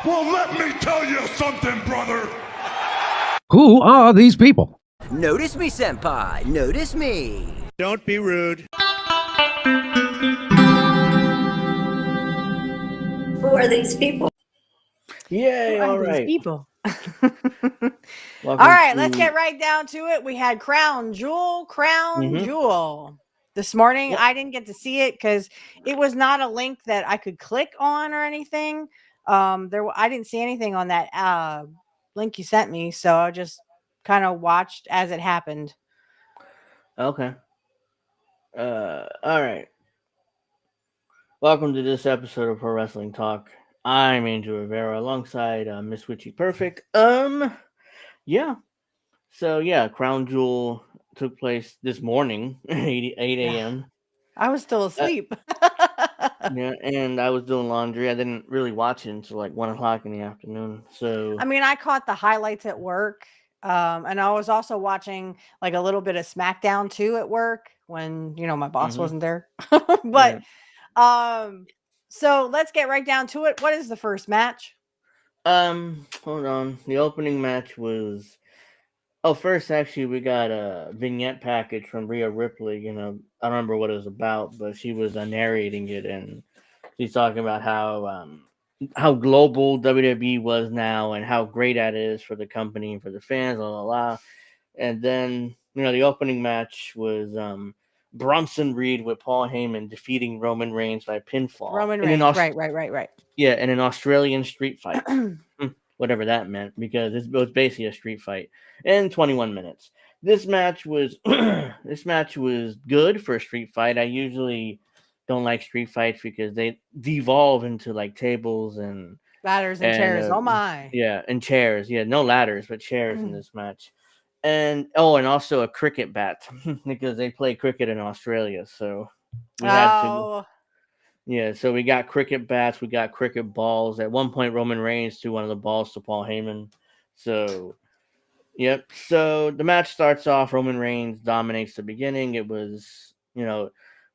Well, let me tell you something, brother. Who are these people? Notice me, senpai. Notice me. Don't be rude. Who are these people? Yay, all right. People. Welcome All right, to- let's get right down to it. We had Crown Jewel. Mhm. This morning, Yep. I didn't get to see it because it was not a link that I could click on or anything. I didn't see anything on that link you sent me, so I just kind of watched as it happened. Okay. All right. Welcome to this episode of Pro Wrestling Talk. I'm Angel Rivera alongside Miss Witchy Perfect. Yeah. So yeah, Crown Jewel took place this morning, 8 a.m. I was still asleep. Yeah, and I was doing laundry. I didn't really watch it until like 1 o'clock in the afternoon. So I mean, I caught the highlights at work. And I was also watching like a little bit of SmackDown too at work when, my boss wasn't there. But so let's get right down to it. What is the first match? Hold on. The opening match was first actually we got a vignette package from Rhea Ripley. I don't remember what it was about, but she was narrating it, and she's talking about how global WWE was now and how great that is for the company and for the fans, blah blah blah. And then the opening match was Bronson Reed with Paul Heyman defeating Roman Reigns by pinfall. Roman Reigns, right. Yeah, in an Australian street fight. Whatever that meant, because it was basically a street fight in 21 minutes. This match was good for a street fight. I usually don't like street fights because they devolve into like tables and ladders and chairs. Oh my. Yeah, and chairs. Yeah, no ladders, but chairs in this match. And also a cricket bat because they play cricket in Australia, so we had to. Yeah, so we got cricket bats, we got cricket balls. At one point, Roman Reigns threw one of the balls to Paul Heyman. So, yep. So the match starts off. Roman Reigns dominates the beginning. It was,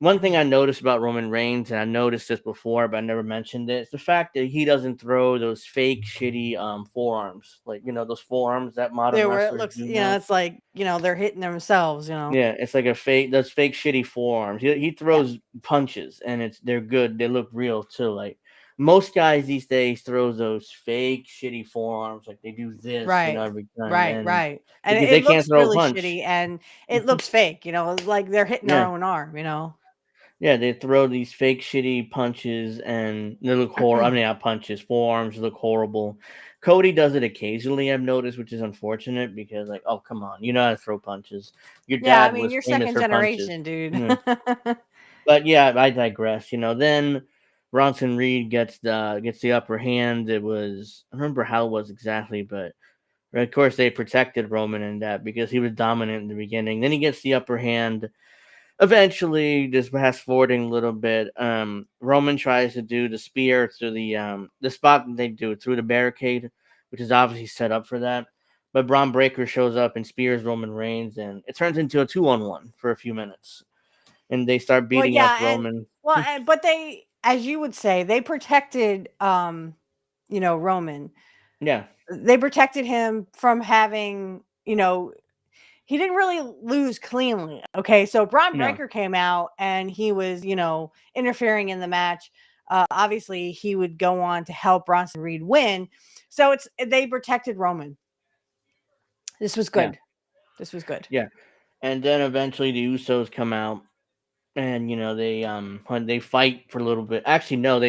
one thing I noticed about Roman Reigns, and I noticed this before, but I never mentioned it, is the fact that he doesn't throw those fake, shitty forearms. Like, those forearms that modern wrestlers it looks, do now. it's like, they're hitting themselves, Yeah, it's like those fake shitty forearms. He throws punches, and they're good. They look real too. Like most guys these days throws those fake shitty forearms, like they do this, every time. Right. And because it they can't looks throw really a punch. shitty, and it looks fake. Like they're hitting their own arm. Yeah, they throw these fake shitty punches, and they look horrible. I mean, not punches, forearms look horrible. Cody does it occasionally, I've noticed, which is unfortunate because, like, oh come on, you know how to throw punches. Your dad was you're famous second for generation, punches. dude. But yeah, I digress. Then Bronson Reed gets the upper hand. I don't remember how it was exactly, but of course they protected Roman in that because he was dominant in the beginning. Then he gets the upper hand. Eventually, just fast forwarding a little bit, Roman tries to do the spear through the spot that they do through the barricade, which is obviously set up for that. But Braun Breaker shows up and spears Roman Reigns, and it turns into a 2-on-1 for a few minutes. And they start beating up Roman. But they, as you would say, they protected, Roman. Yeah. They protected him from having, he didn't really lose cleanly. Okay. So Braun Breaker came out and he was, interfering in the match. Obviously he would go on to help Bronson Reed win. So they protected Roman. This was good. Yeah. This was good. Yeah. And then eventually the Usos come out and they fight for a little bit. Actually, no,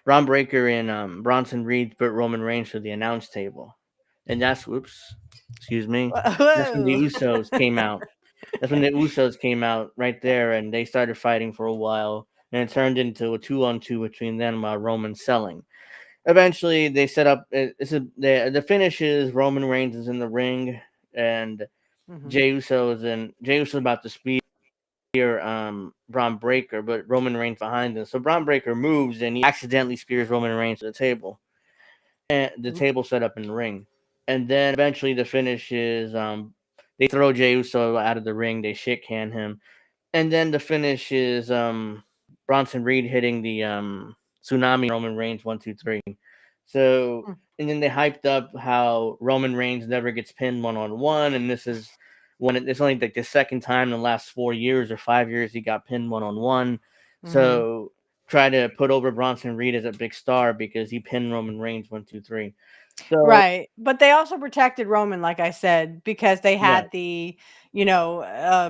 Braun Breaker and Bronson Reed put Roman Reigns to the announce table. And excuse me. That's when the Usos came out. That's when the Usos came out right there, and they started fighting for a while, and it turned into a 2-on-2 between them while Roman selling. Eventually, they set up. The finish is Roman Reigns is in the ring, and Jey Uso's about to spear Braun Breaker, but Roman Reigns behind him. So Braun Breaker moves, and he accidentally spears Roman Reigns to the table, and the table set up in the ring. And then eventually the finish is they throw Jey Uso out of the ring. They shit can him. And then the finish is Bronson Reed hitting the tsunami Roman Reigns 1, 2, 3. So, and then they hyped up how Roman Reigns never gets pinned 1-on-1, and this is it's only like the second time in the last 4 years or 5 years he got pinned 1-on-1. So try to put over Bronson Reed as a big star because he pinned Roman Reigns 1, 2, 3. So Right. But they also protected Roman, like I said, because they had right, the,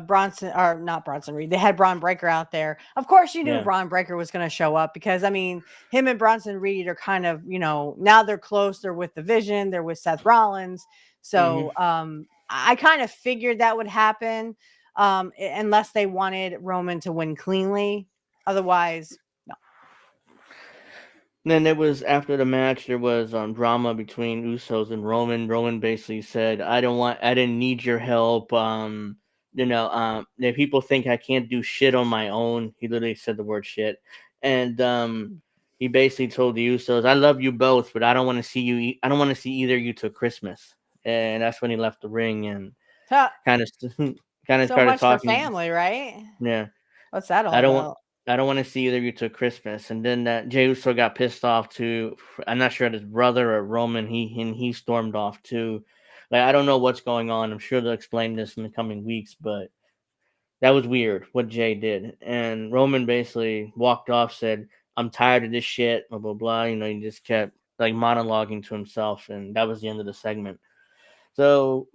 Bronson or not Bronson Reed. They had Braun Breaker out there. Of course, you knew yeah, Braun Breaker was going to show up because, I mean, him and Bronson Reed are kind of, now they're close. They're with the Vision. They're with Seth Rollins. So I kind of figured that would happen unless they wanted Roman to win cleanly. Otherwise, no. Then there was after the match there was drama between Usos and Roman. Roman basically said, I didn't need your help. If people think I can't do shit on my own, he literally said the word shit. And he basically told the Usos, I love you both, but I don't want to see you I don't want to see either of you till Christmas. And that's when he left the ring and Huh. kind of So started much for talking. family, right? Yeah. What's that all I don't want about? I don't want to see either of you till Christmas. And then that Jey Uso got pissed off too. I'm not sure at his brother or Roman. He stormed off too. Like I don't know what's going on. I'm sure they'll explain this in the coming weeks, but that was weird what Jay did. And Roman basically walked off, said, I'm tired of this shit, blah blah blah. He just kept like monologuing to himself, and that was the end of the segment. So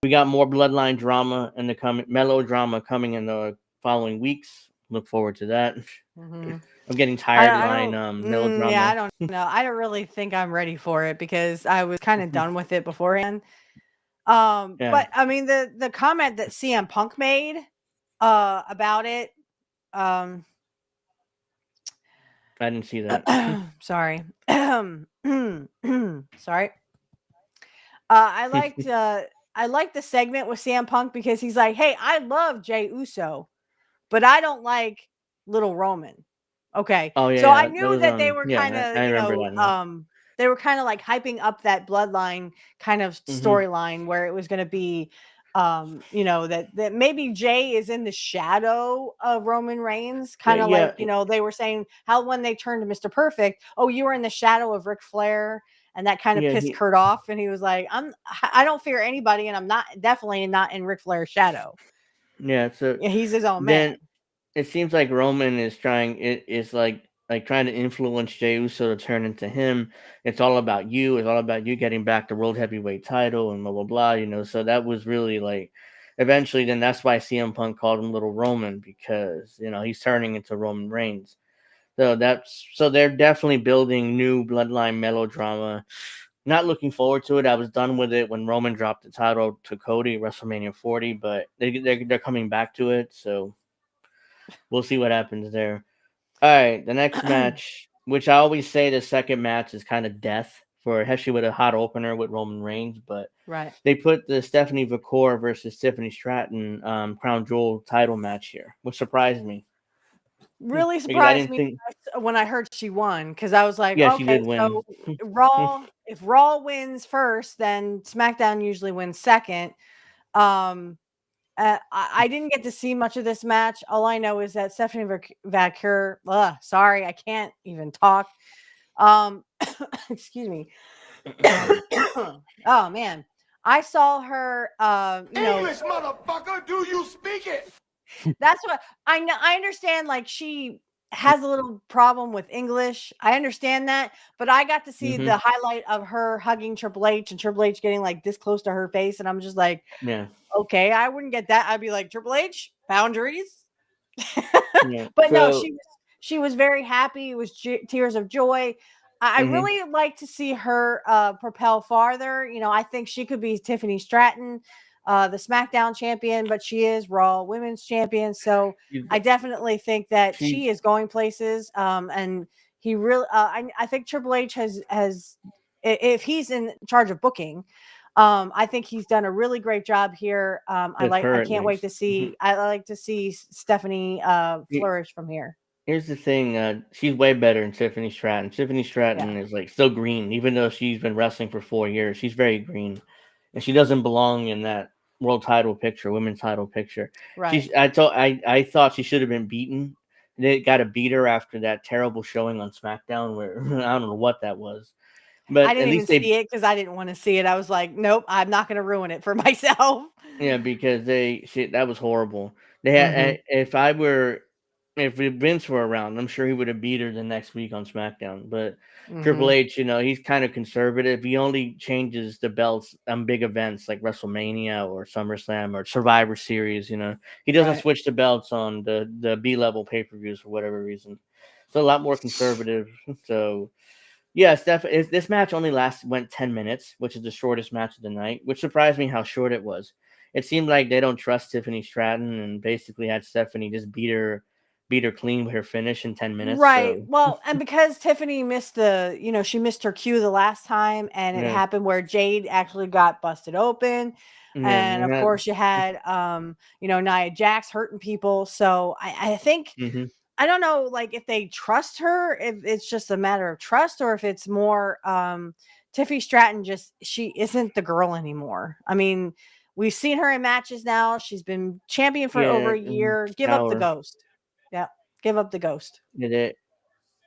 we got more bloodline drama and the coming melodrama coming in the following weeks. Look forward to that. Mhm. I'm getting tired I line don't yeah, I melodrama. don't know. I don't really think I'm ready for it because I was kind of done with it beforehand. Yeah, But I mean the comment that CM Punk made about it, um I didn't see that. sorry. Sorry. I liked the segment with CM Punk because he's like, "Hey, I love Jey Uso, but I don't like little Roman." Okay. Oh So I yeah, that knew was that they were kind yeah, of, I remember that now. they were kind of like hyping up that bloodline kind of Hmm. storyline where it was going to be that maybe Jay is in the shadow of Roman Reigns, Yeah, kind of yeah, like, they were saying how when they turned to Mr. Perfect, oh, you were in the shadow of Ric Flair, and that kind of yeah. pissed Kurt off, and he was like, I don't fear anybody, and I'm not definitely not in Ric Flair's shadow. Yeah. So Yeah, he's his own man. then it seems like Roman is trying. It is like trying to influence Jey Uso to turn into him. It's all about you. It's all about you getting back the world heavyweight title and blah blah blah. So that was really like. Eventually, then that's why CM Punk called him Little Roman because he's turning into Roman Reigns. So they're definitely building new bloodline melodrama. Not looking forward to it. I was done with it when Roman dropped the title to Cody at WrestleMania 40, but they're coming back to it, so we'll see what happens there. All right, the next match, which I always say the second match is kind of death for especially with a hot opener with Roman Reigns, but Right. they put the Stephanie Vicor versus Tiffany Stratton Crown Jewel title match here, which surprised me Really because I surprised didn't me think. when I heard she won because I was like, Yeah, she okay, did win. so if Raw wins first, then SmackDown usually wins second. Um, I didn't get to see much of this match. All I know is that Stephanie Vacur, sorry, I can't even talk. Excuse me. Oh man, I saw her. English, motherfucker, do you speak it? That's what I know. I understand, like, she has a little problem with English. I understand that, but I got to see Hmm. the highlight of her hugging Triple H and Triple H getting like this close to her face, and I'm just like, Yeah, okay, I wouldn't get that. I'd be like, Triple H, boundaries. yeah. But no, So. she was very happy. It was tears of joy. I Mhm. really like to see her propel farther. I think she could be Tiffany Stratton, the SmackDown champion, but she is Raw Women's champion. So She's I definitely think that she's she is going places. And he really, I think Triple H has, if he's in charge of booking, I think he's done a really great job here. with her I at can't wait to least. see. I like to see Stephanie He- flourish from here. Here's the thing, she's way better than Tiffany Stratton. Tiffany Yeah, Stratton is like still green, even though she's been wrestling for 4 years. She's very green, and she doesn't belong in that world title picture, women's title picture. right. I thought she should have been beaten. They got to beat her after that terrible showing on SmackDown, where I don't know what that was. But I at didn't even least they, see it because I didn't want to see it. I was like, nope, I'm not going to ruin it for myself. yeah, because that was horrible. They had Hmm. if Vince were around, I'm sure he would have beat her the next week on SmackDown. But Triple Hmm. H, he's kind of conservative. He only changes the belts on big events like WrestleMania or SummerSlam or Survivor Series. He doesn't Right. switch the belts on the B-level pay-per-views for whatever reason. So a lot more conservative. So yeah, this match only went 10 minutes, which is the shortest match of the night, which surprised me how short it was. It seemed like they don't trust Tiffany Stratton and basically had Stephanie just beat her clean with her finish in 10 minutes. Right. So Well, and because Tiffany missed she missed her cue the last time, and it yeah, happened where Jade actually got busted open. yeah, And and of course you had Nia Jax hurting people. So I think mhm. I don't know, like, if they trust her, if it's just a matter of trust, or if it's more Tiffany Stratton she isn't the girl anymore. I mean, we've seen her in matches now. She's been champion for over Yeah, a year. Give up the sour. ghost. Yeah, give up the ghost. Yeah,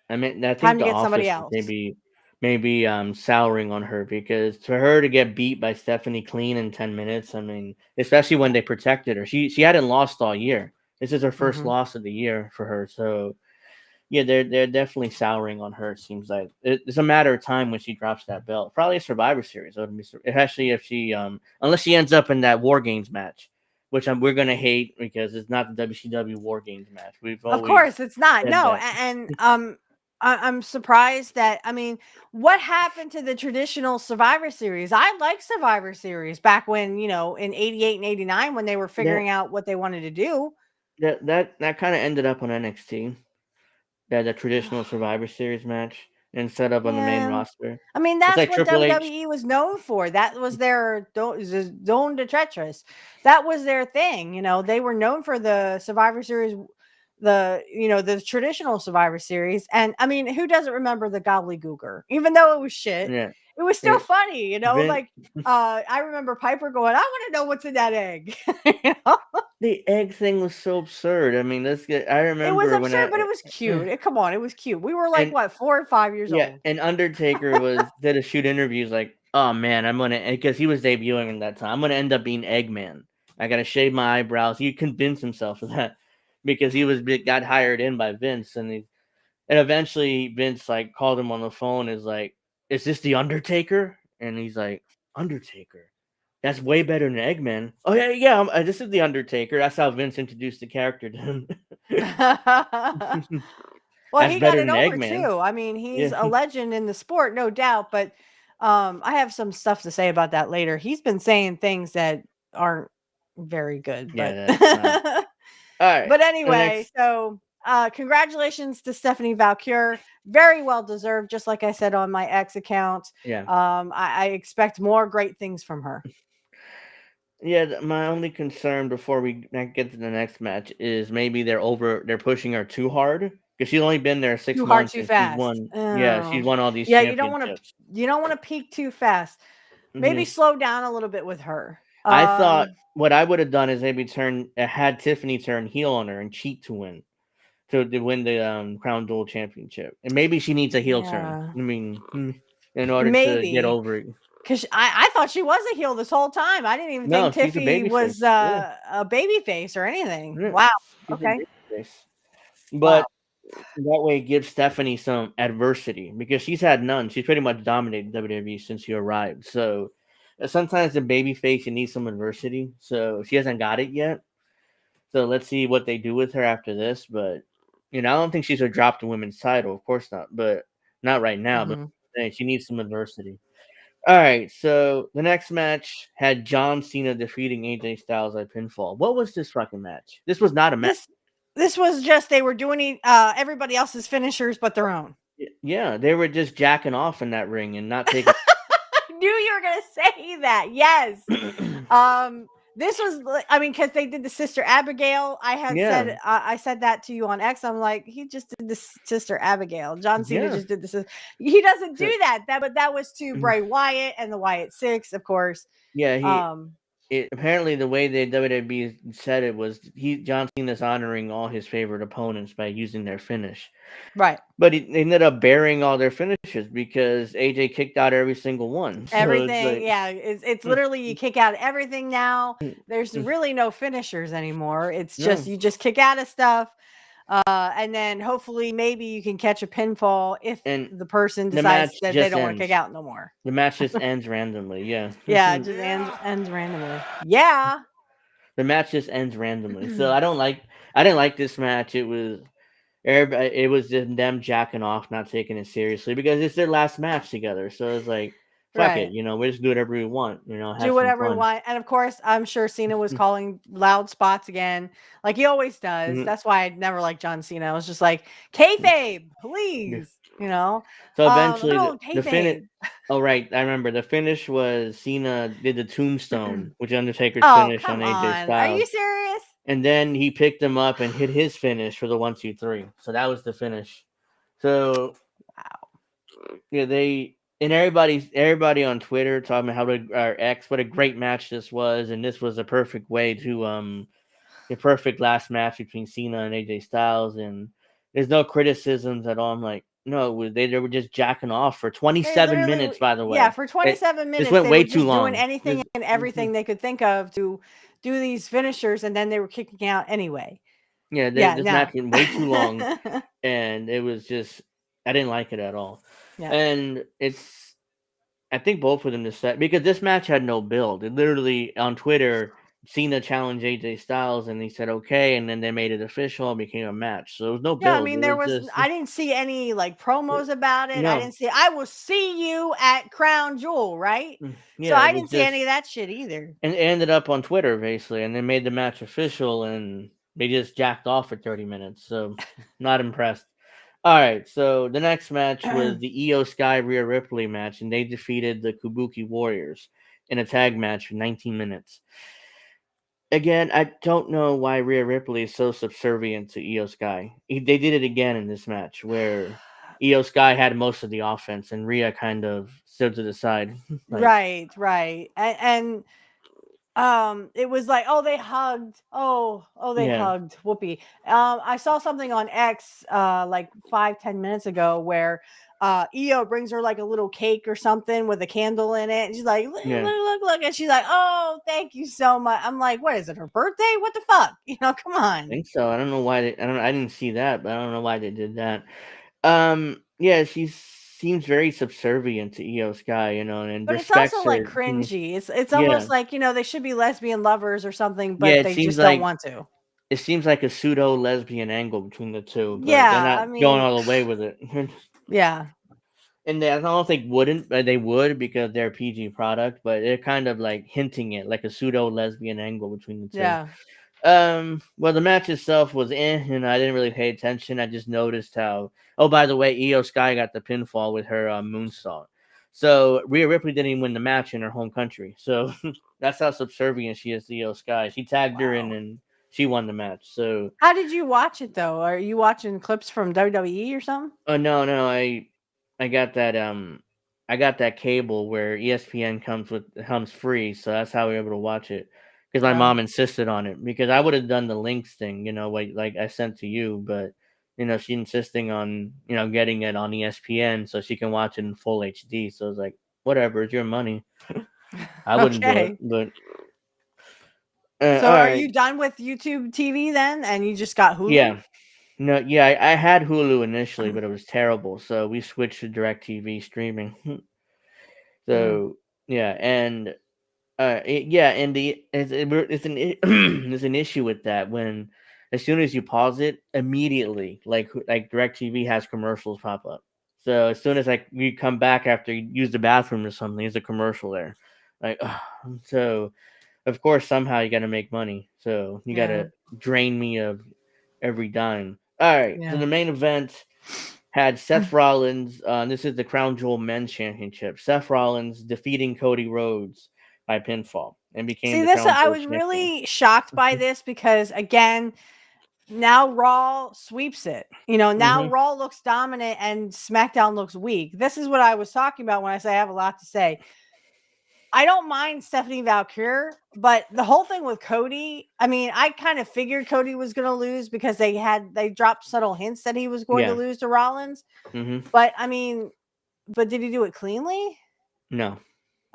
I mean, I Time think to the get somebody office is else. maybe souring on her because for her to get beat by Stephanie clean in 10 minutes, I mean, especially when they protected her. She hadn't lost all year. This is her first Mhm. loss of the year for her. So yeah, they're definitely souring on her. It seems like it's a matter of time when she drops that belt. Probably a Survivor Series. Especially if she unless she ends up in that War Games match, which we're gonna hate because it's not the WCW War Games match. We've Of always course, it's not. said No, that. I'm surprised that what happened to the traditional Survivor Series? I like Survivor Series back when, in 88 and 89 when they were That figuring out what they wanted to do. that kind of ended up on NXT. That the traditional Survivor Series match instead of on the main Yeah. roster. I mean, It's that's like what Triple H. WWE was known for. That was their Zone de Treacherous. That was their thing. They were known for the Survivor Series, the traditional Survivor Series. And I mean, who doesn't remember the gobbledygooker? Even though it was shit, Yeah, it was still it, funny. Vin, Like I remember Piper going, "I want to know what's in that egg." You know? the egg thing was so absurd. I mean, I It was remember when absurd, but it was cute. Come on, it was cute. We were like and what, 4 or 5 years yeah, old. and Undertaker did a shoot interviews like, oh man, I'm gonna because he was debuting in that time. I'm gonna end up being Eggman. I gotta shave my eyebrows. He convinced himself of that because got hired in by Vince, and eventually Vince like called him on the phone. Is like, is this the Undertaker? And he's like, Undertaker. That's way better than Eggman. Oh yeah, yeah. This is the Undertaker. That's how Vince introduced the character to him. Well, That's he got better it than over Eggman. too. I mean, he's Yeah, a legend in the sport, no doubt. But I have some stuff to say about that later. He's been saying things that aren't very good, yeah. but That's not all right. but The anyway, next, so congratulations to Stephanie Valkyr. Very well deserved, just like I said on my ex account. yeah, I expect more great things from her. yeah. My only concern before we get to the next match is maybe they're pushing her too hard because she's only been there six Too hard, months too and she's fast. won. Yeah, she's Oh. won all these Yeah, you don't want to championships. peak too fast. Maybe Mhm. slow down a little bit with her. I thought what I would have done is maybe had Tiffany turn heel on her and cheat to win the Crown Jewel Championship, and maybe she needs a heel turn. Yeah, I mean, in order to get maybe over it. because I thought she was a heel this whole time. I didn't even No, think she's a Tiffy baby face. was Yeah, a baby face or anything. yeah, Wow. she's a Okay. baby face. Wow. But that way, it gives Stephanie some adversity because she's had none. She's pretty much dominated WWE since she arrived. So sometimes the baby face you need some adversity. So she hasn't got it yet. So let's see what they do with her after this. But I don't think she's gonna drop the women's title, of course not. But not right now. But Hmm. hey, she needs some adversity. All right, so the next match had John Cena defeating AJ Styles by pinfall. What was this fucking match? This was not a match. This this was just they were doing everybody else's finishers but their own. Yeah, they were just jacking off in that ring and not taking. I knew you were gonna say that. Yes. Um, this was, I mean, because they did the Sister Abigail. Yeah, I said that to you on X. I'm like, he just did the Sister Abigail. John Cena yeah. just did this. He doesn't So, do that. But that was to Bray Wyatt and the Wyatt Six, of course. yeah, he Um, apparently the way the WWE said it was John Cena's honoring all his favorite opponents by using their finish. Right. But he ended up burying all their finishes because AJ kicked out every single one. So it's Everything, like, yeah, it's literally you kick out everything now. There's mm, really no finishers anymore. It's just no. you just kick out of stuff, and then hopefully maybe you can catch a pinfall if And the person the match decides that they just don't want to kick ends. out no more. The match just ends randomly. Yeah. Yeah, it just ends randomly. Yeah. The match just ends randomly. So I didn't like this match. It was everybody, it was just them jacking off, not taking it seriously because it's their last match together. So it's like, fuck it, Right. we just do whatever we want, Do have some whatever we fun. want. And of course, I'm sure Cena was calling loud spots again, like he always does. Mhm. That's why I never liked John Cena. I was just like, kayfabe, please, So eventually little the finish. kayfabe. Oh right, I remember the finish was Cena did the tombstone, which is Undertaker's Oh, finish on come AJ on. Are you Styles, serious? and then he picked him up and hit his finish for the 1-2-3. So that was the finish. So yeah, everybody on Twitter talking about our X what a great match this was, and this was a perfect way to the perfect last match between Cena and AJ Styles, and there's no criticisms at all. I'm like, no, they were just jacking off for They 27 literally, minutes. By the yeah, way, for 27 this minutes, went they were way too just doing long. anything and everything they could think of to do these finishers, and then they were kicking out anyway. Yeah, Yeah, this no. match went way too long, and it was just I didn't like it at all. Yeah. And I think both of them just said because this match had no build. It literally on Twitter, Cena challenged AJ Styles, and he said okay, and then they made it official and became a match. So there was no Yeah, I build. mean, It there was was just I didn't see any like promos about it. I no, didn't see I will see you at Crown Jewel, right? So yeah, it I was didn't see any just of that shit either. and it ended up on Twitter basically, and they made the match official, and they just jacked off for 30 minutes. So not impressed. All right, so the next match was the Io Sky Rhea Ripley match, and they defeated the Kabuki Warriors in a tag match for 19 minutes. Again, I don't know why Rhea Ripley is so subservient to Io Sky. They did it again in this match where Io Sky had most of the offense and Rhea kind of stood to the side. like, Right, right. And it was like, oh, they hugged. Oh, they yeah, hugged. Whoopee. I saw something on X like 5-10 minutes ago where Io brings her like a little cake or something with a candle in it. And she's like, look, yeah. look, look. And she's like, oh, thank you so much. I'm like, what is it, her birthday? What the fuck? Come I on. think so. I don't know why I didn't see that, but I don't know why they did that. Yeah, she seems very subservient to Io Sky, and But it's also respects like her. cringy. It's Yeah. almost like, they should be lesbian lovers or something, Yeah, but they just don't want to. it seems like a pseudo lesbian angle between the two, but they're Yeah, not I going mean, all the way with it. yeah. And I don't think wouldn't, but they would because they're a PG product, but they're kind of like hinting it like a pseudo lesbian angle between the two. Yeah. Well, the match itself was and I didn't really pay attention. I just noticed how. Oh, by the way, Io Sky got the pinfall with her moonsault. So Rhea Ripley didn't even win the match in her home country. So that's how subservient she is to Io Sky. She tagged her in Wow. and she won the match. So, How did you watch it though? Are you watching clips from WWE or something? oh no, I got that I got that cable where ESPN comes free, so that's how we were able to watch it. Because my Oh, mom insisted on it. Because I would have done the links thing, like I sent to you, but she insisting on getting it on ESPN so she can watch it in full HD. So I was like, whatever, it's your money. I wouldn't do it, okay. but So all are right, you done with YouTube TV then, and you just got Hulu? yeah. No, yeah, I had Hulu initially, but it was terrible. So we switched to DirecTV streaming. Mm, So yeah, and yeah, and there's an issue with that when as soon as you pause it, immediately like DirecTV has commercials pop up. So as soon as you come back after you use the bathroom or something, there's a commercial there. Like, so of course somehow you got to make money. So you got yeah, to drain me of every dime. All right, so yeah. the main event had Seth Rollins. This is the Crown Jewel Men's Championship. Seth Rollins defeating Cody Rhodes by pinfall and became See, the this Crown I Jewel was champion. really shocked by this because again, now Raw sweeps it. Now Mm-hmm. Raw looks dominant and SmackDown looks weak. This is what I was talking about when I say I have a lot to say. I don't mind Stephanie Valkyrie, but the whole thing with Cody, I mean, I kind of figured Cody was going to lose because they dropped subtle hints that he was going to Yeah. lose to Rollins. Mm-hmm. But I mean, but did he do it cleanly? No.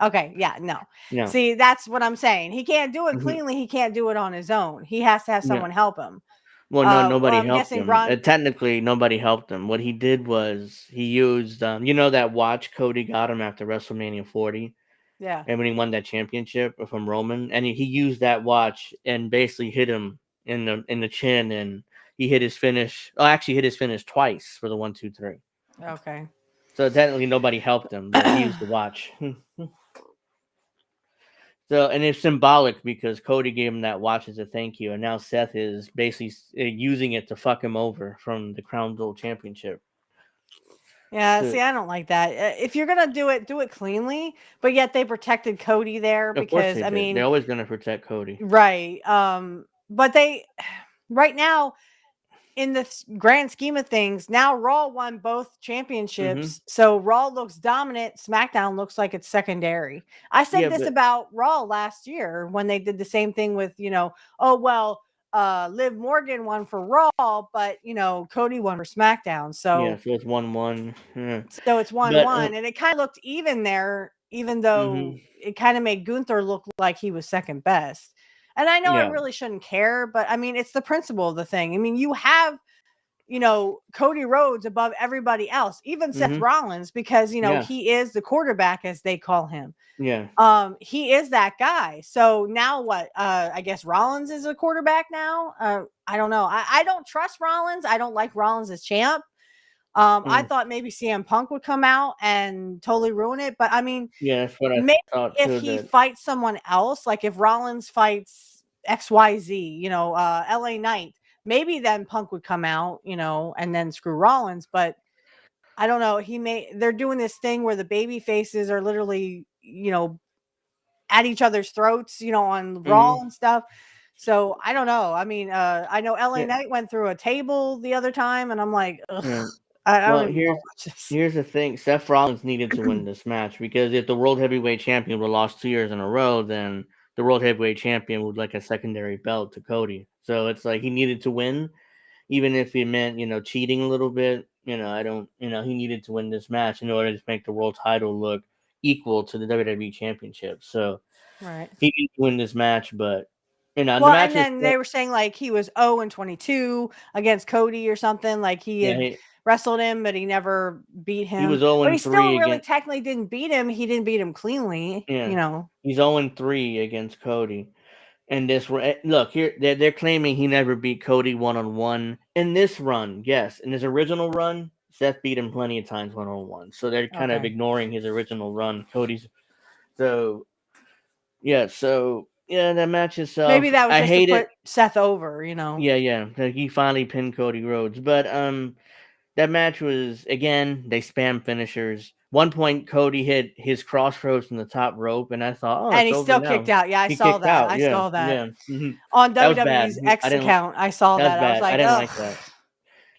Okay, yeah, no. No. See, that's what I'm saying. He can't do it Mhm. cleanly. He can't do it on his own. He has to have Yeah. someone help him. Well, no, nobody I'm helped guessing him. Braun. Technically, nobody helped him. What he did was he used, you know, that watch Cody got him after WrestleMania 40, Yeah. and when he won that championship from Roman, and he used that watch and basically hit him in the chin, and he hit his finish. Oh, actually, hit his finish twice for the 1, 2, 3. Okay. So technically, nobody helped him, but he used the watch. So, and it's symbolic because Cody gave him that watch as a thank you, and now Seth is basically using it to fuck him over from the Crown Jewel Championship. Yeah, So, see, I don't like that. If you're gonna do it cleanly, but yet they protected Cody there of course because they I did. mean, They're always going to protect Cody. right. But they right now in the grand scheme of things, now Raw won both championships. So Raw looks dominant. SmackDown looks like it's secondary. I said Yeah, this but about Raw last year when they did the same thing with, Liv Morgan won for Raw, but Cody won for SmackDown. yeah, So so it's 1-1. Yeah. so it's But 1-1, and it kind of looked even there, even though it kind of made Gunther look like he was second best. And I know I yeah, really shouldn't care, but I mean, it's the principle of the thing. I mean, you have, Cody Rhodes above everybody else, even Seth Rollins, because, yeah, he is the quarterback, as they call him. yeah. He is that guy. So now what? I guess Rollins is a quarterback now. I don't know. I don't trust Rollins. I don't like Rollins as champ. I thought maybe CM Punk would come out and totally ruin it, but I mean, Yeah, that's what I maybe thought if too. he That fights someone else, like if Rollins fights XYZ, LA Knight, maybe then Punk would come out, and then screw Rollins. But I don't know. They're doing this thing where the baby faces are literally, at each other's throats, on Raw and stuff. So I don't know. I mean, I know LA yeah, Knight went through a table the other time, and I'm like, ugh, yeah. I don't Well, even want to watch this. here's the thing. Seth Rollins needed to win this match because if the World Heavyweight Champion would have lost 2 years in a row, then the World Heavyweight Champion would like a secondary belt to Cody. So it's like he needed to win, even if it meant, cheating a little bit. I don't, he needed to win this match in order to make the world title look equal to the WWE Championship. So Right. he needed to win this match, but the Well, match and is then they were saying like he was 0-22 against Cody or something. Like he yeah, had wrestled him, but he never beat he was him. But he still 0-3 really against technically didn't beat him. He didn't beat him cleanly, yeah. He's 0-3 against Cody. And look here, they're claiming he never beat Cody 1-on-1 in this run. Yes, in his original run, Seth beat him plenty of times 1-on-1. So they're kind of Okay. ignoring his original run. Cody's so that match itself. Maybe that was I just to hate put it. Seth over, Yeah. Like he finally pinned Cody Rhodes, but that match was again they spam finishers. One point Cody hit his crossroads from the top rope, and I thought, oh, And it's he over still now. kicked out. Yeah, I He saw kicked that. out. I Yeah, saw that yeah. on That was bad. WWE's X I didn't. account. I saw That was that. I was bad. I like, didn't ugh. like that.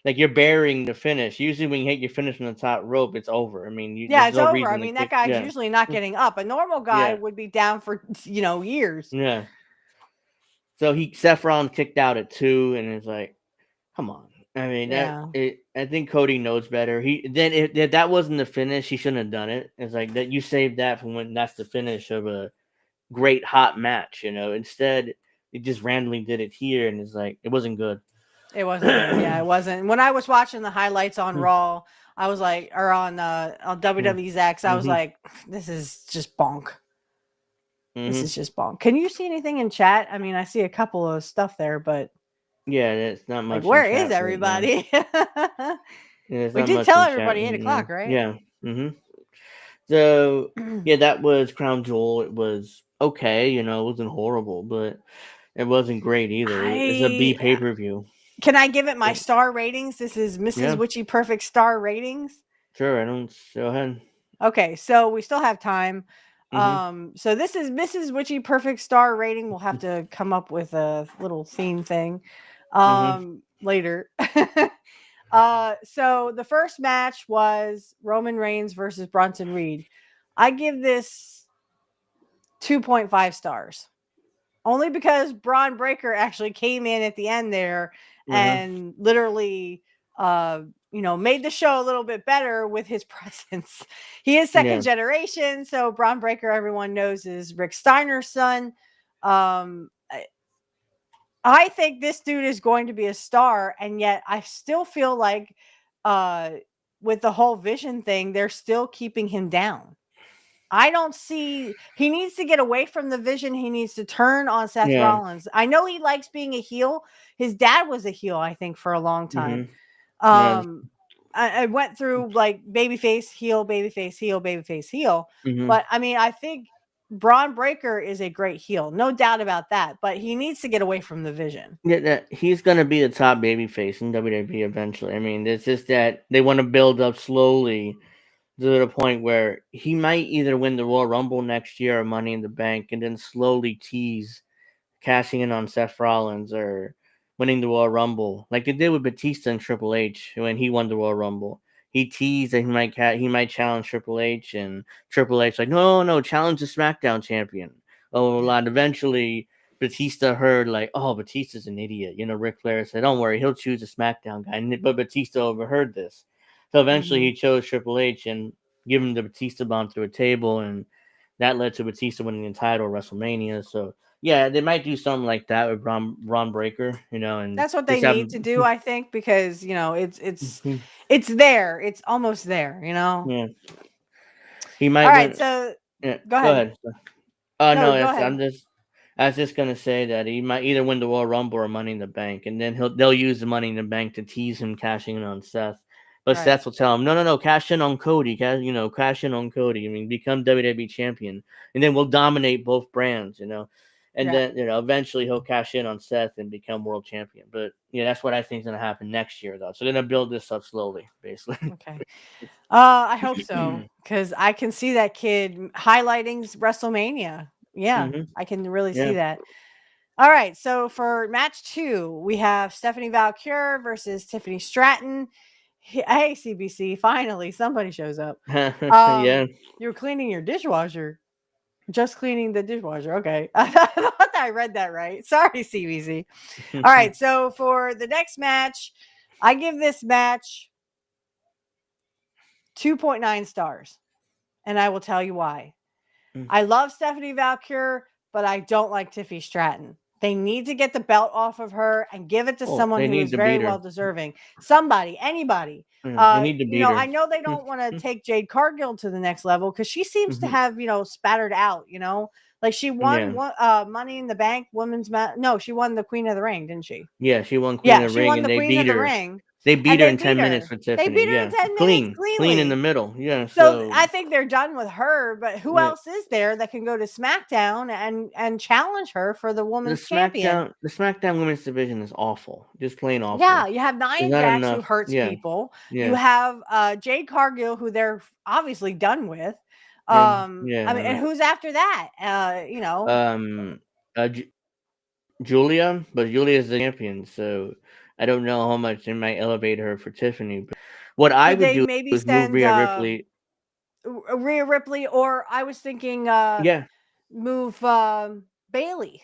Like you're burying the finish. Usually when you hit your finish from the top rope, it's over. I mean, Yeah, there's it's no over. I reason to mean, that kick. guy's Yeah, usually not getting up. A normal guy yeah, would be down for years. yeah. So Seth Rollins kicked out at 2, and it's like, come on. I mean Yeah. I think Cody knows better. If that wasn't the finish, he shouldn't have done it. It's like that you saved that from when that's the finish of a great hot match. Instead it just randomly did it here, and it's like it wasn't good. It wasn't good. Yeah, it wasn't. When I was watching the highlights on Raw, I was like, or on WWE's X, I was like, this is just bonk. This is just bonk. Can you see anything in chat? I mean, I see a couple of stuff there, but Yeah, it's not much. like, where in is chat right now. everybody? Yeah, there's We not did much tell in chat everybody right 8:00, now. right? Yeah. So yeah, that was Crown Jewel. It was okay. It wasn't horrible, but it wasn't great either. It's a B pay-per-view. Can I give it my star ratings? This is Mrs. Yeah, Witchy Perfect star ratings. sure. I don't. Go ahead. Okay, so we still have time. Mm-hmm. So this is Mrs. Witchy Perfect star rating. We'll have to come up with a little theme thing later. So the first match was Roman Reigns versus Bronson Reed. I give this 2.5 stars. Only because Braun Breaker actually came in at the end there and literally made the show a little bit better with his presence. He is second generation, so Braun Breaker, everyone knows, is Rick Steiner's son. I think this dude is going to be a star, and yet I still feel like with the whole Vision thing, they're still keeping him down. I don't see, he needs to get away from the Vision. He needs to turn on Seth Rollins. I know he likes being a heel. His dad was a heel, I think, for a long time. I went through like babyface, heel, babyface, heel, babyface, heel. But I mean, I think Braun Breaker is a great heel, no doubt about that. But he needs to get away from the Vision. Yeah, he's gonna be the top babyface in WWE eventually. I mean, it's just that they want to build up slowly to the point where he might either win the Royal Rumble next year or Money in the Bank, and then slowly tease cashing in on Seth Rollins or winning the Royal Rumble, like they did with Batista and Triple H when he won the Royal Rumble. He teased that he might challenge Triple H, and Triple H like, no, challenge the SmackDown champion. Oh, a lot. Eventually, Batista heard like, oh, Batista's an idiot. Ric Flair said, don't worry, he'll choose a SmackDown guy. But Batista overheard this, so eventually he chose Triple H and give him the Batista bomb through a table, and that led to Batista winning the title at WrestleMania. So yeah, they might do something like that with Braun Breaker, and That's what they just have need to do, I think, because it's him. there. It's almost there, Yeah, he might All right, win. so Yeah, go go ahead. ahead. Oh No, no, go that's ahead. I was just gonna say that he might either win the Royal Rumble or Money in the Bank, and then they'll use the Money in the Bank to tease him cashing in on Seth. But Right. Seth will tell him, no, cash in on Cody, cash in on Cody. I mean, become WWE champion, and then we'll dominate both brands, and Yeah. then eventually he'll cash in on Seth and become world champion. But yeah, that's what I think is gonna happen next year, though. So they're gonna build this up slowly, basically. Okay. I hope so, because I can see that kid highlighting WrestleMania. Yeah, I can really see Yeah. that. All right, so for match 2, we have Stephanie Valkyrie versus Tiffany Stratton. Hey, CBC, finally somebody shows up. Yeah. You were cleaning your dishwasher. Just cleaning the dishwasher. Okay. I thought I read that right. Sorry, CBC. All right, so for the next match, I give this match 2.9 stars. And I will tell you why. I love Stephanie Valkyrie, but I don't like Tiffany Stratton. They need to get the belt off of her and give it to someone they who need is to very beat her. well deserving. Somebody, anybody. They need to beat her. I know they don't want to take Jade Cargill to the next level because she seems to have, spattered out, like she won Money in the Bank women's match. No, she won the Queen of the Ring, didn't she? Yeah, she won Queen of the She Ring, won and the they Queen of beat the her. Ring. They beat her in 10 minutes for They Tiffany. beat her Yeah, in 10 minutes clean in the cleanly. middle. Yeah, So I think they're done with her, but who yeah. else is there that can go to SmackDown and challenge her for the the women's champion? SmackDown women's division is awful, just plain awful. Yeah, you have There's Nia not Jax who enough. hurts Yeah, people. yeah, You have Jade Cargill who they're obviously done with. yeah, I mean, and who's after that? Um, Ju- Julia, but Julia's the champion, so I don't know how much they might elevate her for Tiffany. But what I Could would they do maybe is move send Rhea Ripley. Rhea Ripley, or I was thinking Yeah, move Bailey.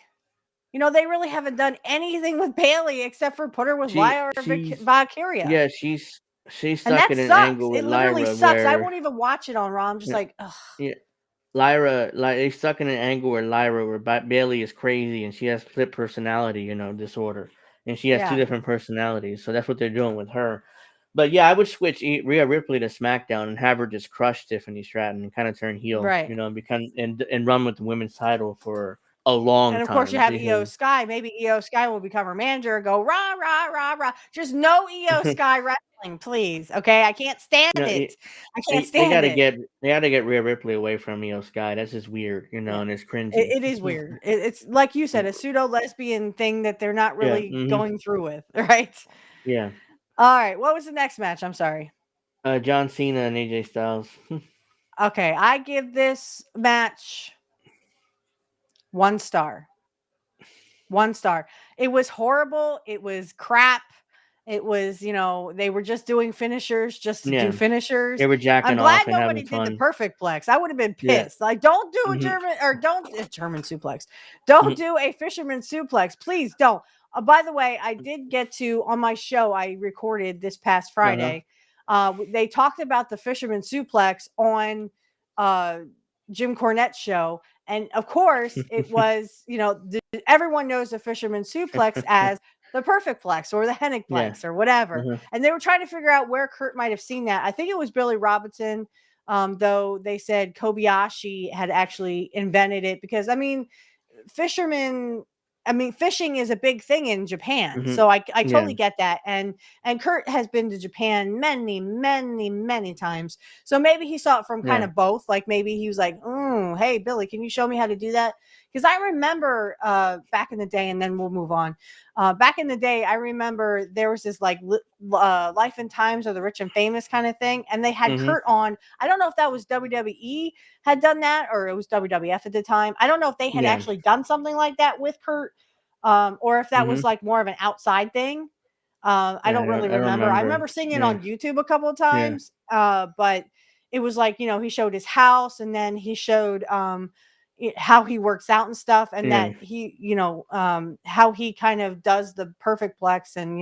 They really haven't done anything with Bailey except for put her with Valkyria. Yeah, she's And stuck that in an sucks. angle It with literally Lyra sucks. I where won't even watch it on Raw. I'm just yeah, like, ugh. yeah, they stuck in an angle where Bailey is crazy and she has split personality, disorder, and she has two Yeah. different personalities. So that's what they're doing with her. But yeah, I would switch Rhea Ripley to SmackDown and have her just crush Tiffany Stratton and kind of turn heel, Right. and become and run with the women's title for a long And of time. course, you have Io Sky. Maybe Io Sky will become her manager and go rah rah rah rah. Just no Io Sky wrestling, please. Okay, I can't stand it. I can't stand it. They gotta get Rhea Ripley away from Io Sky. That's just weird, Yeah. and it's cringy. It is weird. It's like you said, a pseudo lesbian thing that they're not really going through with, right? Yeah. All right. What was the next match? I'm sorry. John Cena and AJ Styles. Okay, I give this match 1 star. 1 star. It was horrible. It was crap. It was, they were just doing finishers just to do Yeah. finishers. They were I'm jacking glad off and nobody having did the fun. perfect plex. I would have been Yeah. pissed. Like, don't do a Mhm. German or don't a German suplex. Don't Mhm. do a fisherman suplex. Please don't. By the way, I did get to on my show I recorded this past Friday. They talked about the fisherman suplex on Jim Cornette's show. And of course, it was, everyone knows the fisherman suplex as the perfect plex or the Hennig Yeah. plex or whatever. Mhm. And they were trying to figure out where Kurt might have seen that. I think it was Billy Robinson, though they said Kobayashi had actually invented it because, fishing is a big thing in Japan. Mhm. So I Yeah. totally get that. And Kurt has been to Japan many, many, many times. So maybe he saw it from kind Yeah. of both. Like maybe he was like, hey, Billy, can you show me how to do that? Because I remember back in the day, and then we'll move on. Back in the day, I remember there was this like Life and Times of the Rich and Famous kind of thing. And they had Mhm. Kurt on. I don't know if that was WWE had done that or it was WWF at the time. I don't know if they had Yeah. actually done something like that with Kurt or if that was Mhm. like more of an outside thing. I Yeah, don't really I don't remember. I remember remember. seeing it Yeah. on YouTube a couple of Yeah. times, but it was like, he showed his house and then he showed how he works out and stuff and Yeah. that he, how he kind of does the perfect plex and,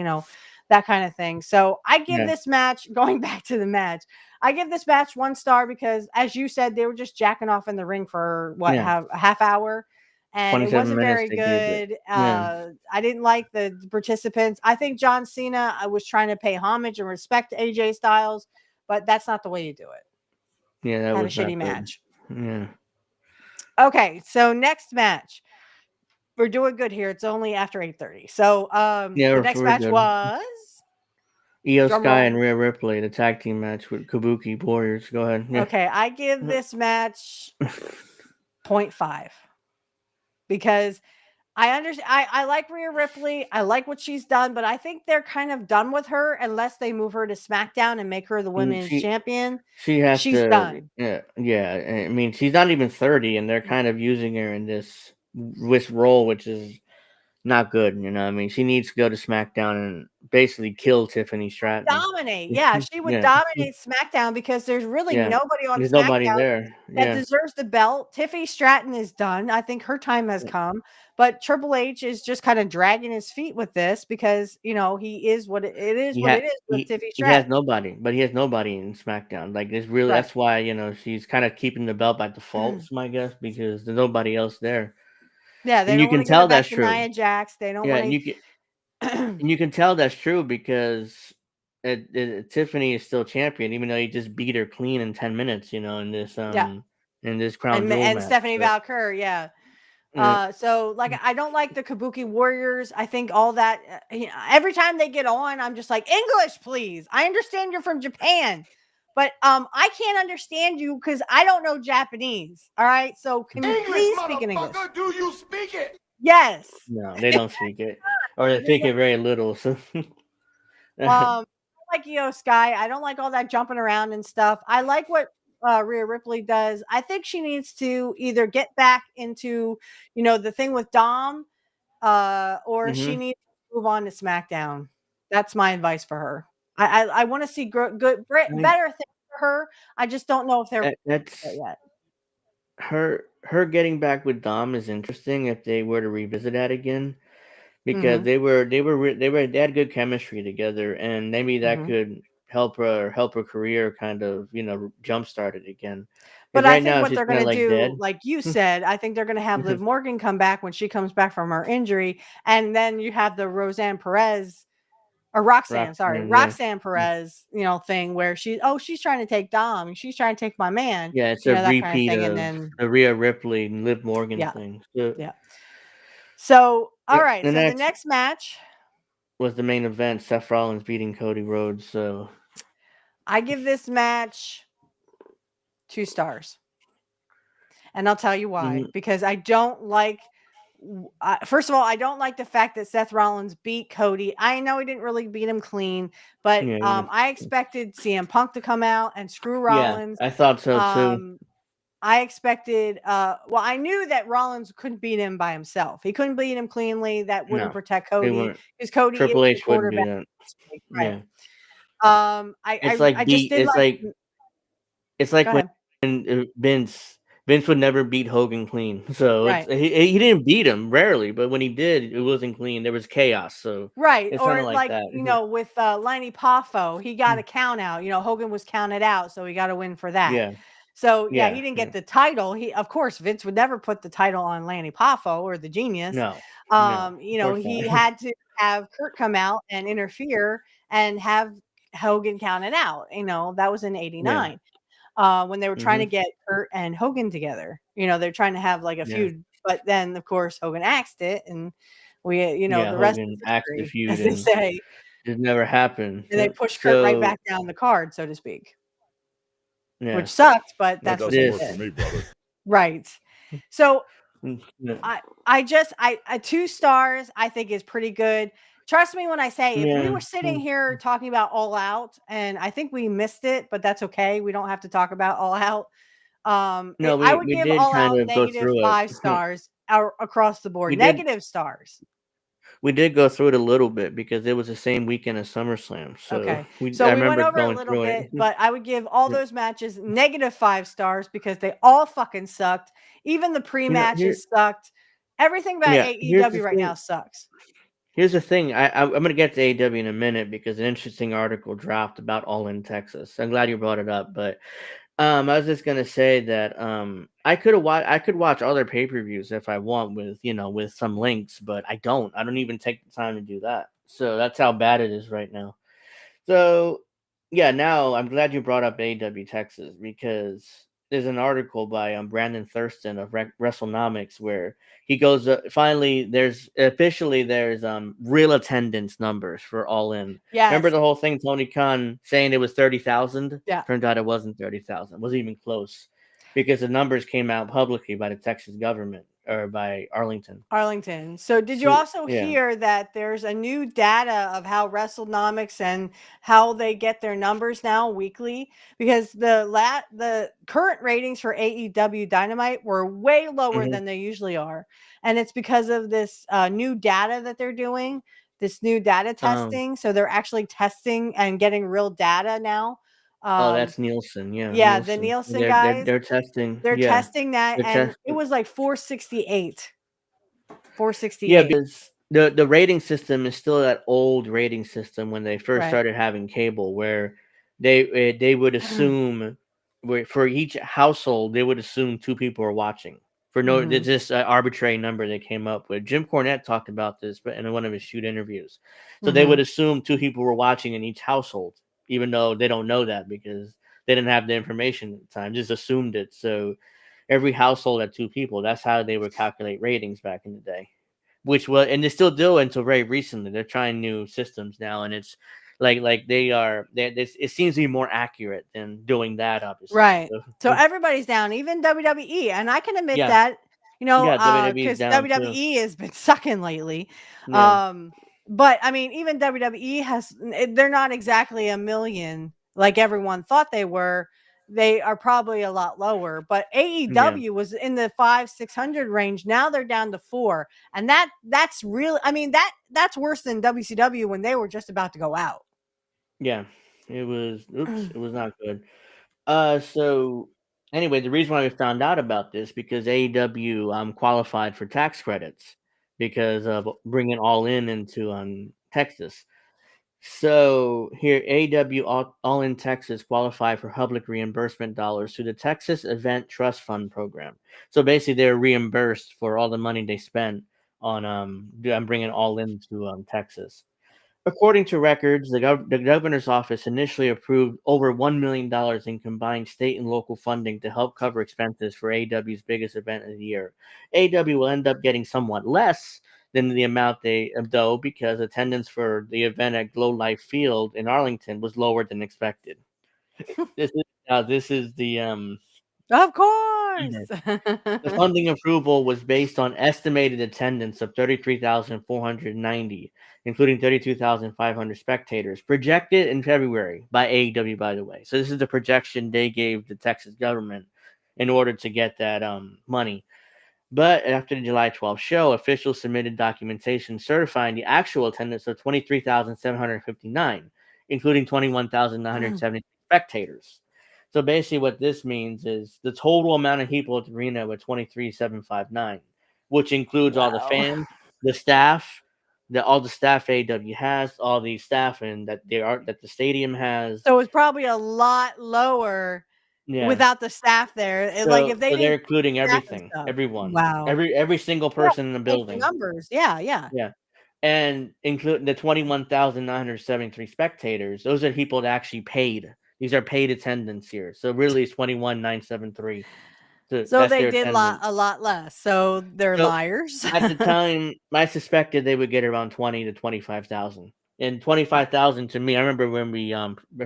that kind of thing. So I give Yeah. this match, going back to the match, I give this match 1 star because, as you said, they were just jacking off in the ring for Yeah. a half hour. And it 27 wasn't minutes very they gave it. good. Yeah. I didn't like the participants. I think John Cena was trying to pay homage and respect AJ Styles, but that's not the way you do it. Yeah, that Had a was shitty not good. match. Yeah. Okay, so next match. We're doing good here. It's only after 8:30. So Yeah, the we're next we're match good. was Io drum Sky and roll. Rhea Ripley, the tag team match with Kabuki Warriors. Go ahead. Yeah. Okay, I give this match 0.5 because I understand. I like Rhea Ripley. I like what she's done, but I think they're kind of done with her unless they move her to SmackDown and make her the Mm, women's champion. she has She's to. done. Yeah. I mean, she's not even 30, and they're kind of using her in this role, which is not good. I mean, she needs to go to SmackDown and basically kill Tiffany Stratton. Dominate. Yeah, she would Yeah. dominate SmackDown because there's really Yeah. nobody on There's nobody SmackDown there. that Yeah. deserves the belt. Tiffany Stratton is done. I think her time has come. But Triple H is just kind of dragging his feet with this because he is what it is. He What had it is with Tiffany he has Stratton. nobody, but he has nobody in SmackDown. Like it's really Right. that's why she's kind of keeping the belt by default, is my guess, because there's nobody else there, Yeah, they and you don't want can to give tell it back that's to true. Nia Jax. They don't Yeah, want and to. you can tell that's true because Tiffany is still champion, even though he just beat her clean in 10 minutes. Yeah. In this crown jewel And match. Stephanie So, Valkyr, yeah. yeah, So like I don't like the Kabuki Warriors. I think all that every time they get on, I'm just like, English, please. I understand you're from Japan, but I can't understand you because I don't know Japanese. All right. So can you English, please speak in English? motherfucker, do you speak it? Yes. no, they don't speak it, or they speak it very little. So, I like Io Sky. I don't like all that jumping around and stuff. I like what Rhea Ripley does. I think she needs to either get back into, the thing with Dom, or she hmm needs to move on to SmackDown. That's my advice for her. I want to see better things for her. I just don't know if they're there that's yet. her getting back with Dom is interesting if they were to revisit that again, because Hmm. they had good chemistry together, and maybe that Hmm. could help her career kind of jumpstart it again. But Because I right think now what she's they're kind going of to like do, dead. like you said, I think they're going to have Liv Morgan come back when she comes back from her injury. And then you have the Roseanne Perez or Roxanne, yeah, Roxanne Perez, thing where she's trying to take Dom. She's trying to take my man, yeah, it's a that kind of repeat thing. And of then, the Rhea Ripley and Liv Morgan yeah, thing. So yeah. So, all yeah, right. the So the next next match, was the main event: Seth Rollins beating Cody Rhodes. So I give this match 2 stars. And I'll tell you why. mhm, Because I don't like, first of all, I don't like the fact that Seth Rollins beat Cody. I know he didn't really beat him clean, but yeah, I expected CM Punk to come out and screw yeah, Rollins. I thought so too. Um, I expected, well, I knew that Rollins couldn't beat him by himself. He couldn't beat him cleanly. That wouldn't No, protect they Cody weren't. because Cody is Triple the H wouldn't do quarterback. that. Right. Yeah, I it's I like just beat. did like It's go like when ahead. Vince would never beat Hogan clean. So Right. he didn't beat him rarely, but when he did, it wasn't clean. There was chaos. So Right. it's kind Or of like like, that. with Lanny Poffo, he got a count out. Hogan was counted out, so he got a win for that. Yeah, So yeah, he yeah, didn't yeah. get the title. Of course, Vince would never put the title on Lanny Poffo or the genius. No, no, of course He not. had to have Kurt come out and interfere and have Hogan counted out. That was in Yeah. '89. When they were trying to Hmm. get Kurt and Hogan together. They're trying to have like a Yeah, feud, but then of course Hogan axed it, and yeah. the rest is Hogan axed the history, feud, as they and say. it never happened. And they pushed Kurt right So back down the card, so to speak, yeah, which sucked, but That that's what doesn't they work for did. me, brother. Right. So yeah, I 2 stars I think is pretty good. Trust me when I say if we yeah. were sitting here talking about All Out, and I think we missed it, but that's okay. We don't have to talk about All Out. No, I we would we give did All kind Out of go negative through it. 5 stars across the board. we did Negative stars. we did go through it a little bit because it was the same weekend as SummerSlam. So Okay. I So we went remember over a going little through it. bit, but I would give all Yeah. those matches negative 5 stars because they all fucking sucked. Even the Here, pre-matches sucked. Everything about yeah. AEW right now sucks. Here's the thing. I'm gonna get to AEW in a minute because an interesting article dropped about All in Texas. I'm glad you brought it up, but I was just gonna say that I could watch other pay-per-views if I want with with some links, but I don't. I don't even take the time to do that. So that's how bad it is right now. So, yeah, now I'm glad you brought up AW Texas because there's an article by Brandon Thurston of WrestleNomics where he goes. Finally, there's real attendance numbers for All In. Remember Yes. the whole thing, Tony Khan saying it was 30,000. Yeah. Turned out it wasn't 30,000. It wasn't even close because the numbers came out publicly by the Texas government or by Arlington. Arlington. So did you So also yeah. hear that there's a new data of how WrestleNomics and how they get their numbers now weekly? Because the current ratings for AEW Dynamite were way lower Mhm. than they usually are. And it's because of this new data that they're doing, this new data Um. testing. So they're actually testing and getting real data now. Oh, Um, that's Nielsen. Yeah, yeah, the Nielsen. Nielsen They're guys, they're testing. they're Yeah, testing that, they're and it testing. was like 468. Yeah, 468. because the rating system is still that old rating system when they first Right. started having cable, where they would assume for each household they would assume two people are watching for no Mhm. just an arbitrary number they came up with. Jim Cornette talked about this, but in one of his shoot interviews, so they would Mhm. assume two people were watching in each household, even though they don't know that because they didn't have the information at the time, just assumed it. So every household had two people. That's how they would calculate ratings back in the day, which was and they still do until very recently. They're trying new systems now, and it's like they are. It seems to be more accurate than doing that, obviously. Right. So So, everybody's down, even WWE, and I can admit yeah, that, yeah, WWE is because down too. WWE has been sucking lately. Yeah, Um, but I mean, even WWE they're not exactly a million like everyone thought they were. They are probably a lot lower, but yeah, AEW was in the 500-600 range. Now they're down to 4, and that's really, I mean, that's worse than WCW when they were just about to go out. yeah. It was. Oops, it was not good. So anyway, the reason why we found out about this because AEW qualified for tax credits because of bringing All In into Texas. So here, AEW All in Texas qualify for public reimbursement dollars through the Texas Event Trust Fund program. So basically, they're reimbursed for all the money they spent on bringing All into Texas. According to records, the governor's office initially approved over $1 million in combined state and local funding to help cover expenses for AEW's biggest event of the year. AEW will end up getting somewhat less than the amount though, because attendance for the event at Glow Life Field in Arlington was lower than expected. This is the Of course. the funding approval was based on estimated attendance of 33,490, including 32,500 spectators, projected in February by AEW, by the way. So this is the projection they gave the Texas government in order to get that money. But after the July 12th show, officials submitted documentation certifying the actual attendance of 23,759, including 21,970 spectators. So basically, what this means is the total amount of people at the arena was 23,759, which includes all the Wow. fans, the staff, all the staff AEW has, all the staff and that the stadium has. So it's probably a lot lower Yeah. without the staff there. Like if they So they're didn't including staff and everything, stuff. everyone, Wow. every single Yeah, person in the make the building. numbers. Yeah, yeah. Yeah. And include the 21,973 spectators. Those are people that actually paid. These are paid attendance here. So really it's 21,973. So So that's they their did attendance. a lot less. So they're So liars. at the time, I suspected they would get around 20 to 25,000. And 25,000 to me, I remember when we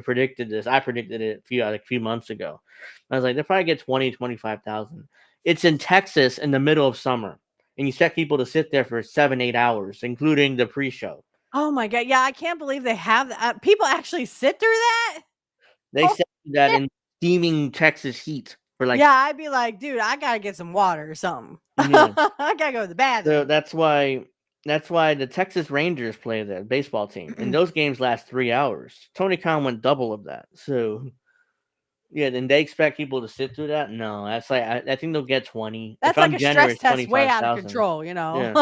predicted this. I predicted it a few months ago. I was like, they'll probably get 20, 25,000. It's in Texas in the middle of summer, and you expect people to sit there for 7, 8 hours, including the pre-show. Oh my god! Yeah, I can't believe they have that. People actually sit through that. They Oh, said that shit. in steaming Texas heat for like Yeah, I'd be like, dude, I gotta get some water or something. yeah. I gotta go to the So bathroom. that's why the Texas Rangers play the baseball team, and those games last 3 hours. Tony Khan went double of that. So yeah, then they expect people to sit through that? No, that's like I think they'll get 20. If That's like I'm a stress generous, test way out of 25,000. control, you know. Yeah,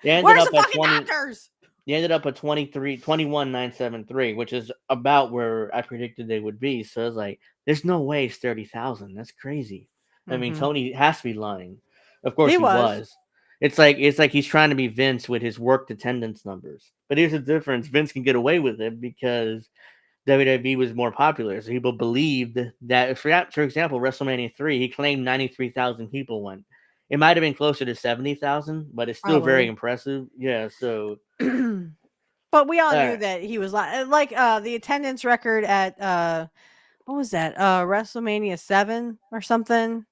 they ended Where's up the at fucking 20. doctors? They ended up at 21,973, which is about where I predicted they would be. So I was like, there's no way it's 30,000. That's crazy. I mean, Mhm. Tony has to be lying. Of course He he was. was. It's like he's trying to be Vince with his worked attendance numbers. But here's the difference: Vince can get away with it because WWE was more popular. So people believed that, for example, WrestleMania 3, he claimed 93,000 people went. It might have been closer to 70,000, but it's still very Probably. impressive. Yeah. So But we all all knew right. that he was like the attendance record at what was that? WrestleMania 7 or something.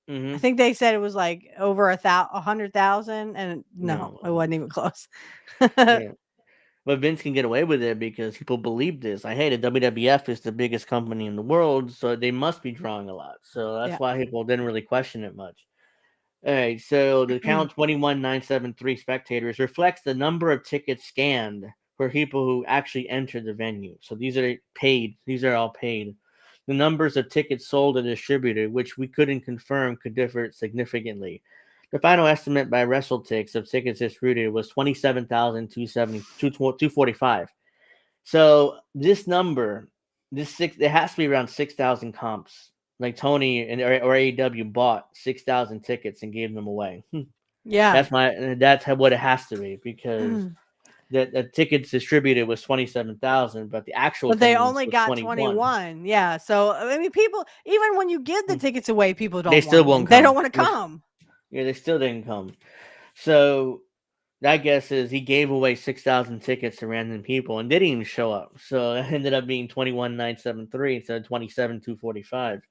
I Mm-hmm. think they said it was like over 100,000, and no, it No. wasn't even close. Yeah. But Vince can get away with it because people believe this. Like, hey, the WWF is the biggest company in the world, so they must be drawing a lot. So that's Yeah. why people didn't really question it much. All right, so the count 21,973 spectators reflects the number of tickets scanned for people who actually entered the venue. So these are paid. These are all paid. The numbers of tickets sold and distributed, which we couldn't confirm, could differ significantly. The final estimate by WrestleTix of tickets distributed was 27,245. So this number, it has to be around 6,000 comps. Like Tony or AEW bought 6,000 tickets and gave them away. Yeah. That's what it has to be because the tickets distributed was 27,000, but the actual But they attendance only was got 21. 21. Yeah. So I mean, people, even when you give the tickets away, people They don't still want them. won't They don't come. want to come. Yeah, they still didn't come. So that guess is he gave away 6,000 tickets to random people and didn't even show up. So it ended up being 21,973 instead of 27,245.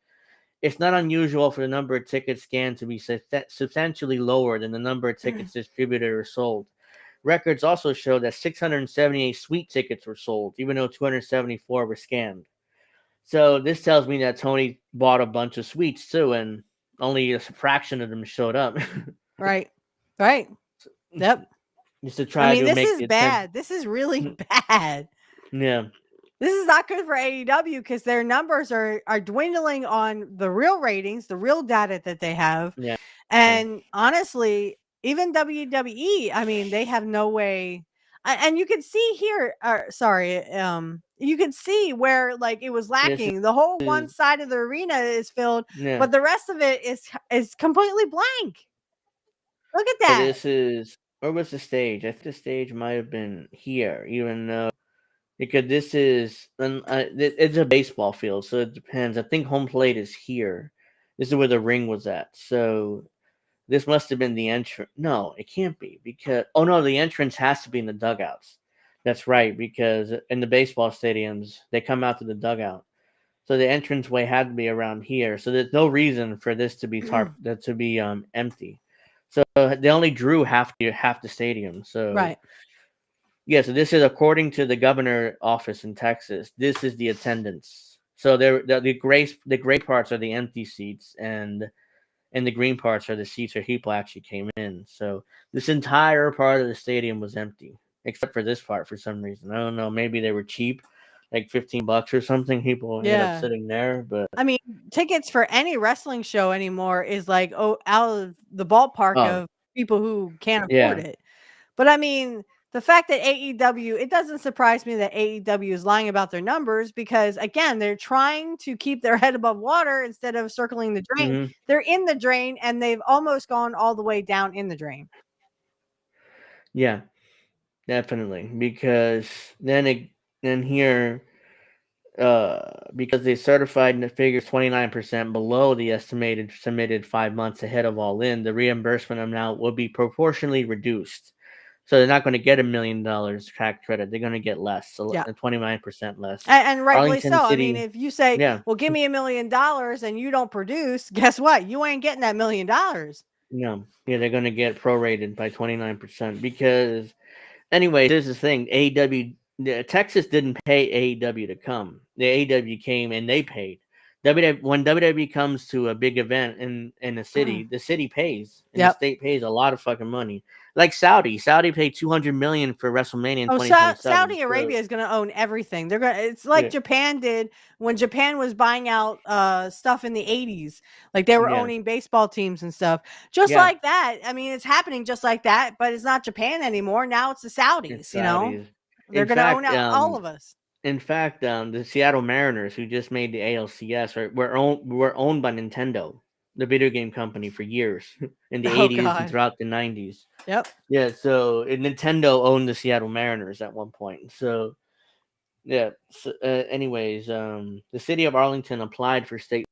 It's not unusual for the number of tickets scanned to be substantially lower than the number of tickets distributed or sold. Records also show that 678 suite tickets were sold, even though 274 were scanned. So this tells me that Tony bought a bunch of suites too, and only a fraction of them showed up. Right. Right. Yep. Just to I try mean, to this make is the attendance. bad. This is really bad. Yeah. This is not good for AEW because their numbers are dwindling on the real ratings, the real data that they have. Yeah. And honestly, even WWE, I mean, they have no way. And you can see here, you can see where like it was This lacking. The whole one is side of the arena is filled, yeah. but the rest of it is completely blank. Look at So that. this is where was the stage? I think the stage might have been here, even though because this is it's a baseball field, so it depends. I think home plate is here. This is where the ring was at. So this must have been the entrance. No, it can't be because no, the entrance has to be in the dugouts. That's right, because in the baseball stadiums they come out to the dugout. So the entranceway had to be around here. So there's no reason for this to be empty. So they only drew half the stadium. So Right. yeah, so this is according to the governor office in Texas. This is the attendance. So the gray parts are the empty seats, and the green parts are the seats where people actually came in. So this entire part of the stadium was empty, except for this part for some reason. I don't know. Maybe they were cheap, like $15 or something. People ended up Yeah. sitting there, but I mean, tickets for any wrestling show anymore is like, oh, out of the ballpark oh of people who can't afford yeah, it. But I mean, the fact that AEW, it doesn't surprise me that AEW is lying about their numbers because, again, they're trying to keep their head above water instead of circling the drain. hmm They're in the drain and they've almost gone all the way down in the drain. yeah, definitely. Because then here. Because they certified the figures 29% below the estimated submitted 5 months ahead of All In, the reimbursement amount will be proportionally reduced. So they're not going to get $1 million tax credit. They're going to get less, so Yeah. 29% less. And rightfully Arlington so. I City, mean, if you say, yeah, well, give me $1 million and you don't produce, guess what? You ain't getting that $1 million. no, yeah, they're going to get prorated by 29% because, anyway, this is the thing. Texas didn't pay AEW to come. The AEW came and they paid. When WWE comes to a big event in the city pays and the Yep. state pays a lot of fucking money. Like Saudi paid $200 million for WrestleMania in Oh, 2027. Saudi Arabia is going to own everything. They're going to, it's like Yeah, Japan did when Japan was buying out stuff in the 80s. Like they were yeah, owning baseball teams and stuff. Just yeah. like that. I mean, it's happening just like that, but it's not Japan anymore. Now it's the It's Saudis, Saudis. They're In going to own fact, out all of us. the Seattle Mariners, who just made the ALCS, were owned by Nintendo, the video game company, for years in the Oh, 80s and God. throughout the 90s. Yep. Yeah, so Nintendo owned the Seattle Mariners at one point. So yeah. So, anyways, the city of Arlington applied for state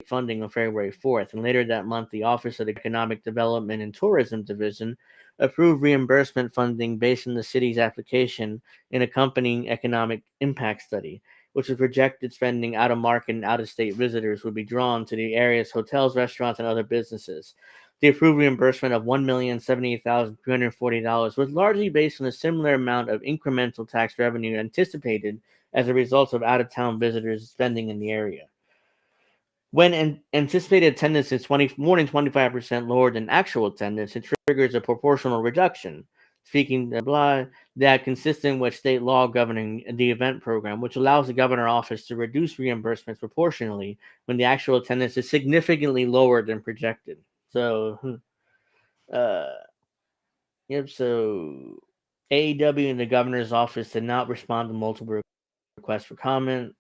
funding on February 4th, and later that month, the Office of Economic Development and Tourism Division approved reimbursement funding based on the city's application and accompanying economic impact study, which was projected spending out of market and out of state visitors would be drawn to the area's hotels, restaurants, and other businesses. The approved reimbursement of $1,078,340 was largely based on a similar amount of incremental tax revenue anticipated as a result of out of town visitors spending in the area. When anticipated attendance is more than 25% lower than actual attendance, it triggers a proportional reduction. Speaking blah, that consistent with state law governing the event program, which allows the governor office to reduce reimbursements proportionally when the actual attendance is significantly lower than projected. So, uh, yep. So, AEW and the governor's office did not respond to multiple requests for comment.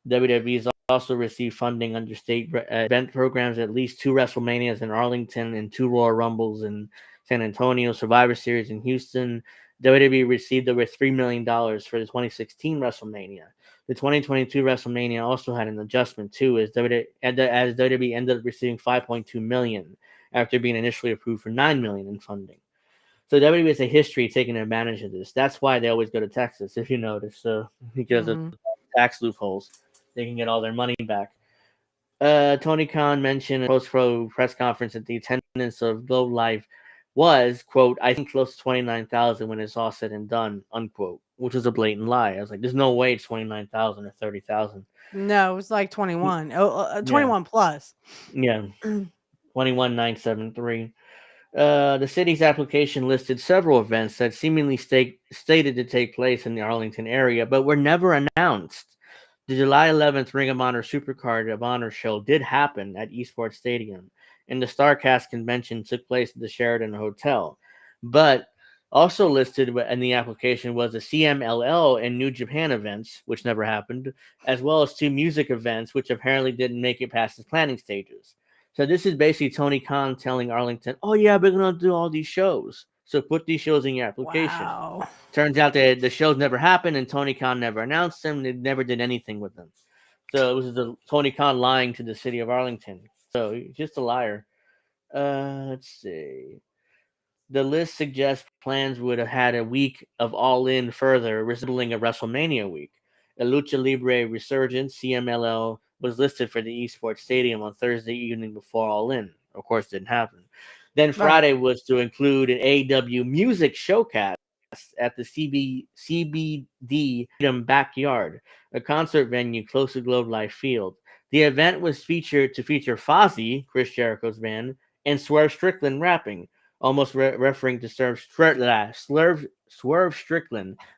WWE has also received funding under state event programs, at least 2 WrestleManias in Arlington and 2 Royal Rumbles in San Antonio, Survivor Series in Houston. WWE received over $3 million for the 2016 WrestleMania. The 2022 WrestleMania also had an adjustment too, as WWE ended up receiving $5.2 million after being initially approved for $9 million in funding. So WWE has a history of taking advantage of this. That's why they always go to Texas, if you notice. So because of tax loopholes, they can get all their money back. Tony Khan mentioned in a post-pro press conference that the attendance of Globe Life was, quote, I think close to 29,000 when it's all said and done, unquote, which is a blatant lie. I was like, there's no way it's 29,000 or 30,000. No, it was like 21. Yeah. 21 plus. Yeah. 21,973. The city's application listed several events that seemingly stated to take place in the Arlington area, but were never announced. The July 11th Ring of Honor Supercard of Honor show did happen at Esports Stadium, and the StarCast convention took place at the Sheraton Hotel. But also listed in the application was the CMLL and New Japan events, which never happened, as well as 2 music events, which apparently didn't make it past the planning stages. So this is basically Tony Khan telling Arlington, oh yeah, we're going to do all these shows. So put these shows in your application. Wow. Turns out that the shows never happened and Tony Khan never announced them. They never did anything with them. So it was Tony Khan lying to the city of Arlington. So he's just a liar. Let's see. The list suggests plans would have had a week of All In further, resembling a WrestleMania week. A Lucha Libre Resurgence, CMLL, was listed for the Esports Stadium on Thursday evening before All In. Of course, it didn't happen. Then Friday was to include an AEW music showcast at the CBD Backyard, a concert venue close to Globe Life Field. The event was featured to feature Fozzy, Chris Jericho's band, and Swerve Strickland rapping, almost referring to Swerve Strickland,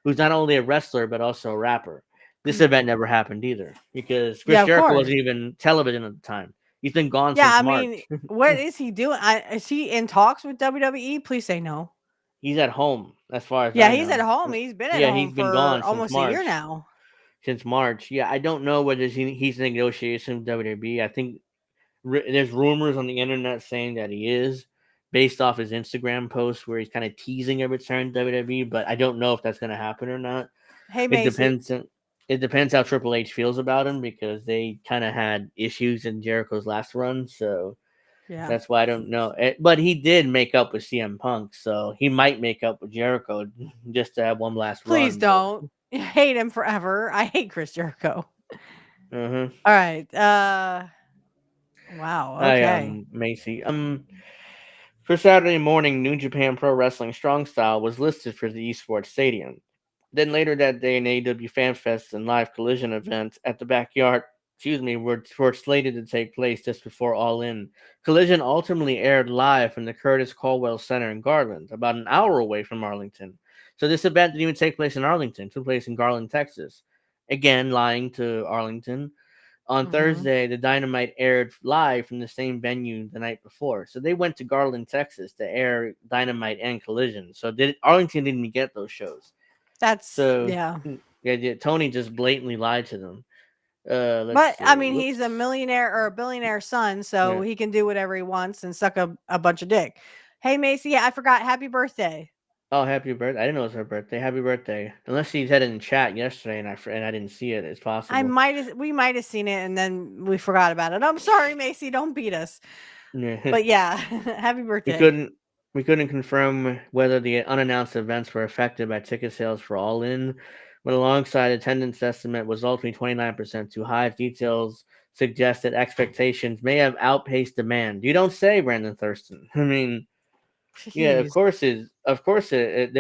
who's not only a wrestler but also a rapper. This event never happened either because Chris Yeah, of Jericho course. wasn't even television at the time. He's been gone Yeah, since I March. mean, what is he doing? Is he in talks with WWE? Please say no. He's at home, as far as Yeah, I he's at know. home. He's been at Yeah, home he's been for gone since almost a year March. now. Since March, yeah, I don't know whether he's in negotiation with WWE. I think there's rumors on the internet saying that he is, based off his Instagram post where he's kind of teasing a return to WWE. But I don't know if that's going to happen or not. Hey, It Macy. depends. It depends how Triple H feels about him because they kind of had issues in Jericho's last run, so Yeah. that's why I don't know. But he did make up with CM Punk, so he might make up with Jericho just to have one last Please run. don't. I hate him forever. I hate Chris Jericho. Mm-hmm. All right. Wow. Okay. Macy. For Saturday morning, New Japan Pro Wrestling Strong Style was listed for the Esports Stadium. Then later that day, an AEW Fan Fest and live collision event at the backyard, were slated to take place just before All In. Collision ultimately aired live from the Curtis Caldwell Center in Garland, about an hour away from Arlington. So this event didn't even take place in Arlington; it took place in Garland, Texas. Again, lying to Arlington. On Thursday, the Dynamite aired live from the same venue the night before. So they went to Garland, Texas to air Dynamite and Collision. So Arlington didn't even get those shows. So yeah. Tony just blatantly lied to them. But I mean, he's a millionaire or a billionaire son, so he can do whatever he wants and suck a bunch of dick. Hey, Macy, I forgot. Happy birthday. Oh, happy birthday! I didn't know it was her birthday. Happy birthday! Unless she said it in chat yesterday and I didn't see it. It's possible. We might have seen it and then we forgot about it. I'm sorry, Macy. Don't beat us. But yeah, happy birthday. We couldn't confirm whether the unannounced events were affected by ticket sales for All In, but alongside attendance estimate was ultimately 29% too high. Details suggest that expectations may have outpaced demand. You don't say, Brandon Thurston. I mean, yeah, of course there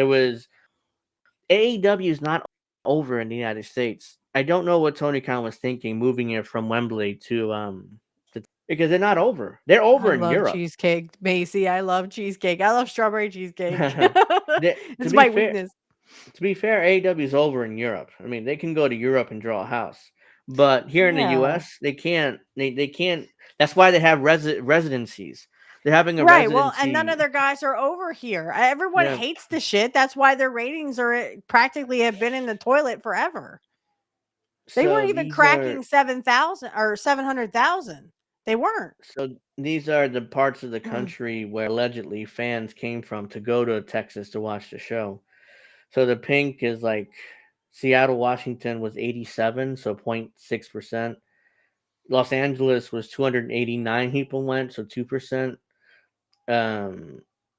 was. AEW is not over in the United States. I don't know what Tony Khan was thinking moving it from Wembley to because they're not over. They're over in Europe. Cheesecake, Macy. I love cheesecake. I love strawberry cheesecake. It's my weakness. To be fair, AEW is over in Europe. I mean, they can go to Europe and draw a house, but here in the U.S., they can't. They can't. That's why they have residencies. They're having a residency. Well, and none of their guys are over here. Everyone hates the shit. That's why their ratings are practically have been in the toilet forever. They weren't even cracking 7,000 or 700,000. They weren't. So these are the parts of the country where allegedly fans came from to go to Texas to watch the show. So the pink is like Seattle, Washington was 87, so 0.6%. Los Angeles was 289 people went, so 2%.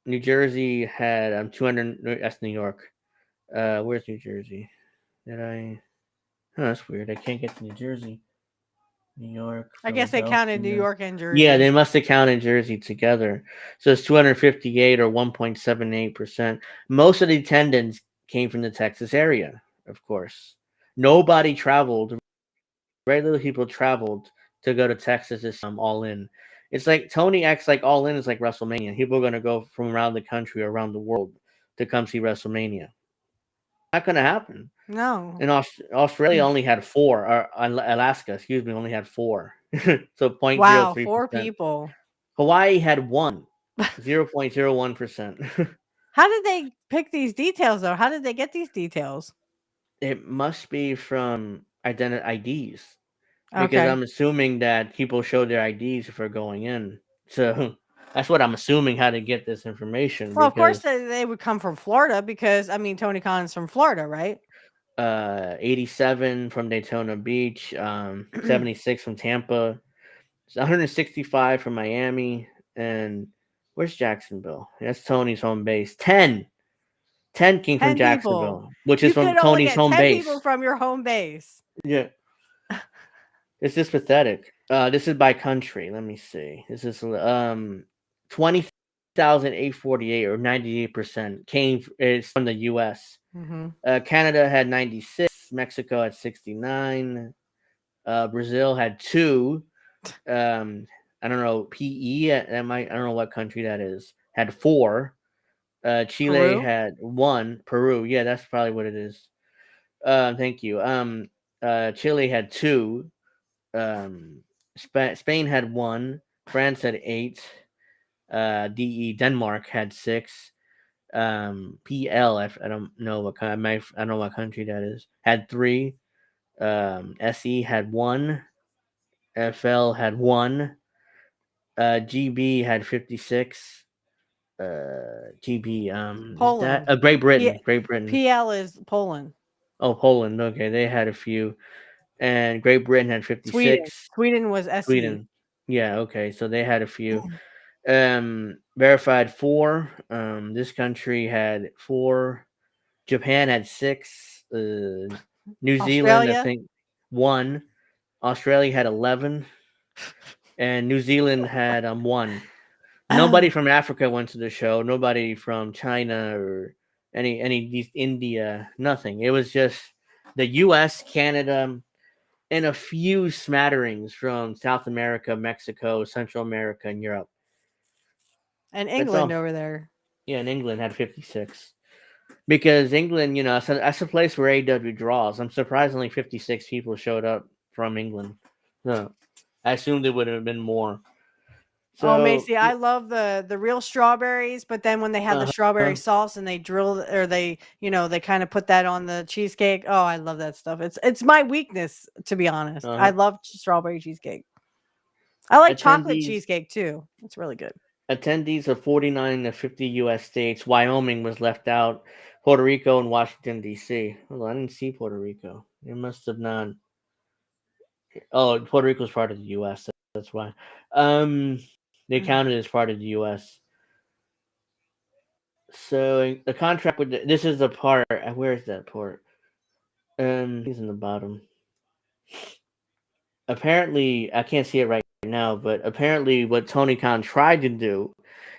New Jersey had 200. That's New York. Where's New Jersey? Oh, that's weird. I can't get to New Jersey. New York. I guess they counted New York and Jersey. Yeah, they must have counted Jersey together. So it's 258 or 1.78%. Most of the attendance came from the Texas area, of course. Nobody traveled. Very little people traveled to go to Texas this All In. It's like Tony acts like All In is like WrestleMania. People are going to go from around the country or around the world to come see WrestleMania. Not going to happen. No. And Australia only had 4. Or Alaska, only had 4. So 0.03%. Wow, 4 people. Hawaii had 1. 0.01%. How did they pick these details, though? How did they get these details? It must be from IDs. Because I'm assuming that people show their IDs if they're going in. So that's what I'm assuming how to get this information. Well, of course they would come from Florida because, I mean, Tony Khan's from Florida, right? 87 from Daytona Beach, 76 from Tampa, 165 from Miami, and where's Jacksonville? That's Tony's home base. 10 came from Jacksonville, which is from Tony's home base. 10 people from your home base. Yeah. This is pathetic. This is by country. Let me see. This is 20 3,848 or 98% is from the U.S. Mm-hmm. Canada had 96. Mexico had 69. Brazil had 2. I don't know, PE. I don't know what country that is. Had 4. Chile Peru? had 1. Peru, yeah, that's probably what it is. Thank you. Chile had 2. Spain had 1. France had 8. Denmark had 6. PL, I don't know what kind. I don't know what country that is. Had 3. SE had 1. FL had 1. GB had 56. GB. Is that Poland. Great Britain? P- Great Britain. PL is Poland. Oh, Poland. Okay, they had a few, and Great Britain had Sweden. 56. Sweden was SE. Sweden. Yeah. Okay, so they had a few. Verified 4. This country had 4. Japan had 6. New Zealand, I Australia. think, 1. Australia had 11, and New Zealand had 1. Nobody from Africa went to the show. Nobody from China or any India. Nothing. It was just the U.S., Canada, and a few smatterings from South America, Mexico, Central America, and Europe. And That's England all. over there. Yeah, and England had 56. Because England, that's a place where AEW draws. I'm surprised only 56 people showed up from England. No, I assumed it would have been more. Oh, So, Macy, I love the real strawberries, but then when they have the strawberry sauce and they drill or they kind of put that on the cheesecake. Oh, I love that stuff. It's my weakness, to be honest. I love strawberry cheesecake. I like chocolate cheesecake too. It's really good. Attendees of 49 to 50 U.S. states. Wyoming was left out. Puerto Rico and Washington, D.C. Well, I didn't see Puerto Rico. It must have not. Oh, Puerto Rico is part of the U.S. That's why. They counted as part of the U.S. So the contract with this is the part. Where is that part? He's in the bottom. Apparently, I can't see it right now, but apparently, what Tony Khan tried to do,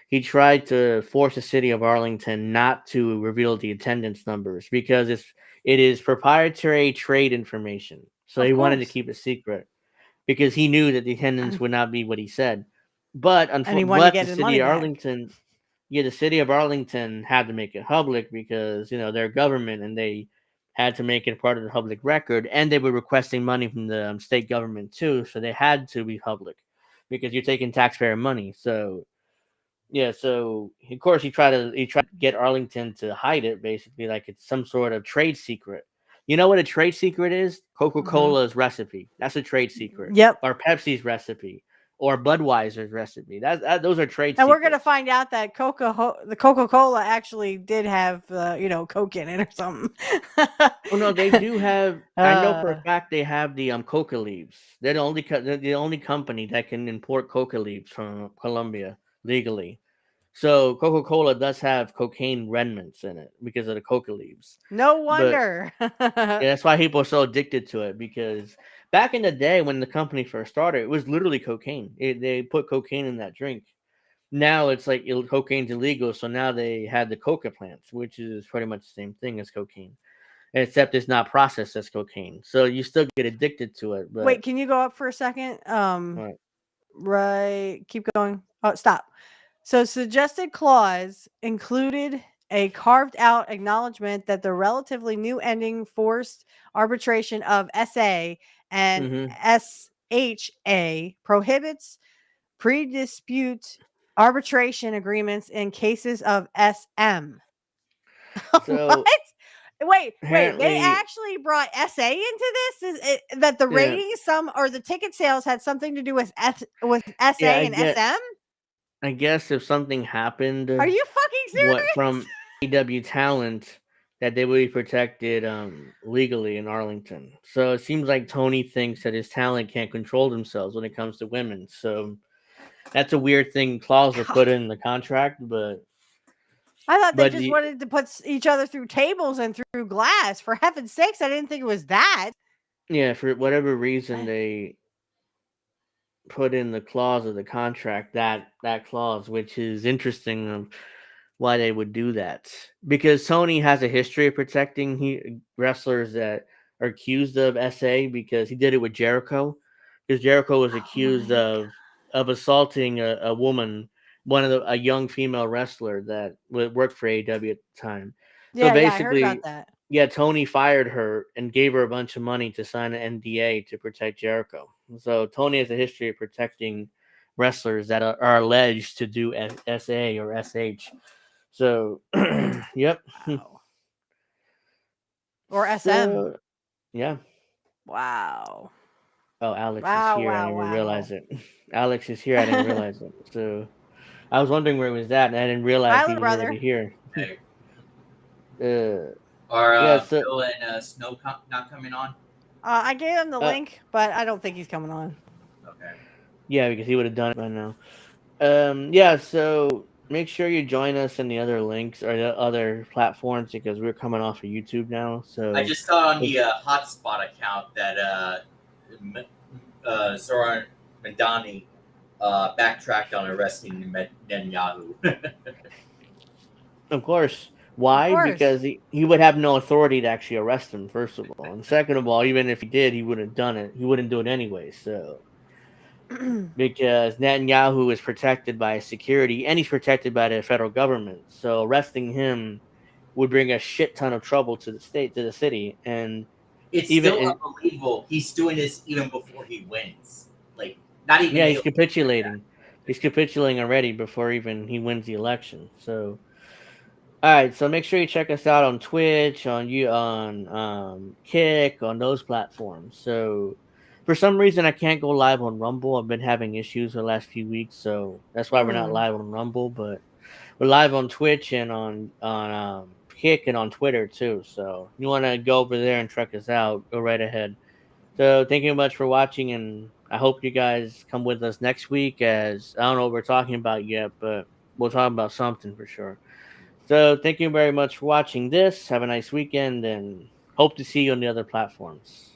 he tried to force the city of Arlington not to reveal the attendance numbers because it is proprietary trade information. So he wanted to keep it secret because he knew that the attendance would not be what he said. But And he wanted to get the his city money of back. Arlington, the city of Arlington had to make it public because they're government and they had to make it part of the public record, and they were requesting money from the state government too, so they had to be public because you're taking taxpayer money. So yeah, so of course he tried to get Arlington to hide it, basically like it's some sort of trade secret. You know what a trade secret is? Coca-Cola's recipe. That's a trade secret. Yep. Or Pepsi's recipe. Or Budweiser's recipe. Those are trade And secrets. we're gonna find out that the Coca-Cola actually did have Coke in it or something. Oh no, they do have. I know for a fact they have the coca leaves. They're the only company that can import coca leaves from Colombia legally. So Coca-Cola does have cocaine remnants in it because of the coca leaves. No wonder. Yeah, that's why people are so addicted to it, because back in the day when the company first started, it was literally cocaine. They put cocaine in that drink. Now it's like cocaine's illegal, so now they had the coca plants, which is pretty much the same thing as cocaine, except it's not processed as cocaine. So you still get addicted to it. But Wait, can you go up for a second? Right. Keep going. Oh, stop. So suggested clause included a carved out acknowledgement that the relatively new ending forced arbitration of SA and SHA prohibits pre-dispute arbitration agreements in cases of SM. so Wait, they apparently, actually brought SA into this? Is it that the ratings or the ticket sales had something to do with SA and SM? I guess if something happened, Are you fucking serious? from AEW talent, that they would be protected legally in Arlington. So it seems like Tony thinks that his talent can't control themselves when it comes to women. So that's a weird thing. Clause were put in the contract, but I thought they just wanted to put each other through tables and through glass. For heaven's sakes, I didn't think it was that. Yeah, for whatever reason, they put in the clause of the contract that clause, which is interesting of why they would do that. Because Tony has a history of protecting wrestlers that are accused of SA because he did it with Jericho. Because Jericho was accused of assaulting a woman, a young female wrestler that worked for AEW at the time. So Yeah, I heard about basically, that. yeah, Tony fired her and gave her a bunch of money to sign an NDA to protect Jericho. So Tony has a history of protecting wrestlers that are alleged to do SA or SH. So, yep. Wow. Or SM. So, yeah. Wow. Oh, Alex is Wow, here. I wow, didn't even wow. realize it. Alex is here. I didn't realize it. So, I was wondering where he was at, and I didn't realize Hi, he little was already brother. here. Hey, Uh, are yeah. So, Bill and Snow not coming on? I gave him the uh, link, but I don't think he's coming on. Okay. yeah, because he would have done it by now. Yeah. So make sure you join us in the other links or the other platforms because we're coming off of YouTube now. So I just saw on the Hotspot account that Zoran Mandani backtracked on arresting Netanyahu. of course. Of Why? course. Because he would have no authority to actually arrest him, first of all. And second of all, even if he did, he wouldn't have done it. He wouldn't do it anyway. So, because Netanyahu is protected by security and he's protected by the federal government. So, arresting him would bring a shit ton of trouble to the city. And It's even, still unbelievable. He's doing this even before he wins. Like, not even. yeah, he's capitulating. He's capitulating already before even he wins the election. So, all right, so make sure you check us out on Twitch, on Kick, on those platforms. So for some reason I can't go live on Rumble. I've been having issues the last few weeks, so that's why we're not live on Rumble, but we're live on Twitch and on Kick and on Twitter too. So if you want to go over there and check us out, go right ahead. So thank you much for watching, and I hope you guys come with us next week. As I don't know what we're talking about yet, but we'll talk about something for sure. So thank you very much for watching this. Have a nice weekend and hope to see you on the other platforms.